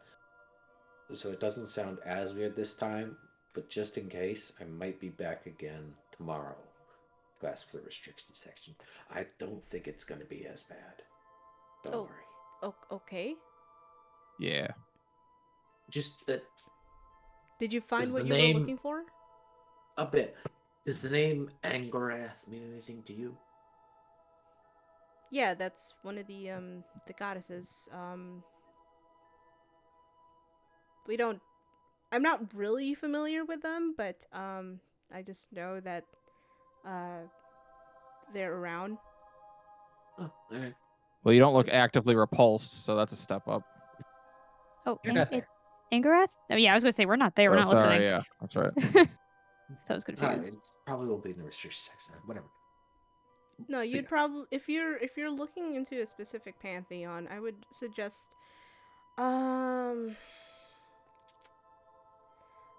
So it doesn't sound as weird this time, but just in case, I might be back again tomorrow to ask for the restriction section. I don't think it's gonna be as bad. Don't Oh. worry. Okay. Yeah. Just Did you find Is what the you name- were looking for? a bit. Does the name Angorath mean anything to you? Yeah, that's one of the goddesses. We don't. I'm not really familiar with them, but I just know that they're around. Oh, alright. Well, you don't look actively repulsed, so that's a step up. Oh, You're not there. Angarath? Oh yeah, I was gonna say we're not there. We're Oh, not sorry, listening. Yeah, that's right. So I was confused. It probably will be in the restriction section. Whatever. No, See you'd ya. probably if you're looking into a specific pantheon, I would suggest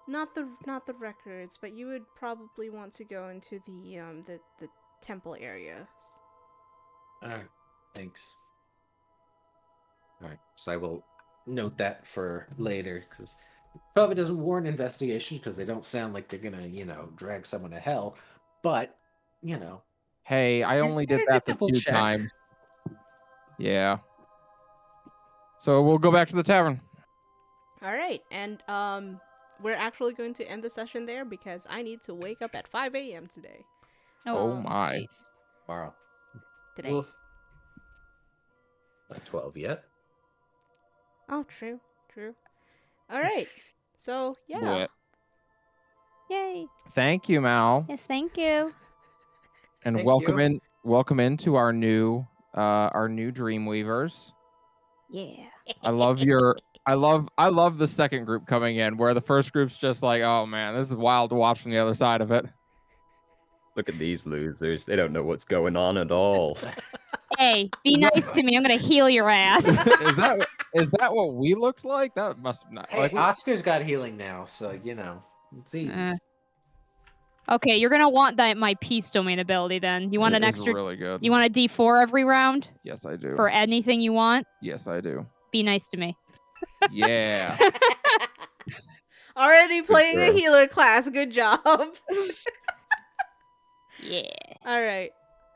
not the records, but you would probably want to go into the temple area. Alright, thanks. Alright, so I will note that for later, because probably doesn't warrant investigation, because they don't sound like they're gonna, drag someone to hell, but, Hey, I only did better that the double few check. times. Yeah. So we'll go back to the tavern. All right, and we're actually going to end the session there because I need to wake up at 5 a.m. today. Oh my. jeez. Tomorrow. Today. Oof. Not 12 yet. Oh, true, true. All right, so yeah. Blech. Yay. Thank you, Mal. Yes, thank you. And Thank welcome you. into our new Dreamweavers. Yeah. I love the second group coming in, where the first group's just like, oh man, this is wild to watch from the other side of it. Look at these losers. They don't know what's going on at all. Hey, be nice to me. I'm gonna heal your ass. is that what we looked like? That must not Hey, like Oscar's got healing now, so it's easy. Okay, you're gonna want my peace domain ability then. You want it an is extra? really good. You want a D4 every round Yes, I do. for anything you want? Yes, I do. Be nice to me. Yeah. Already playing a girl. healer class. Good job. Yeah. All right.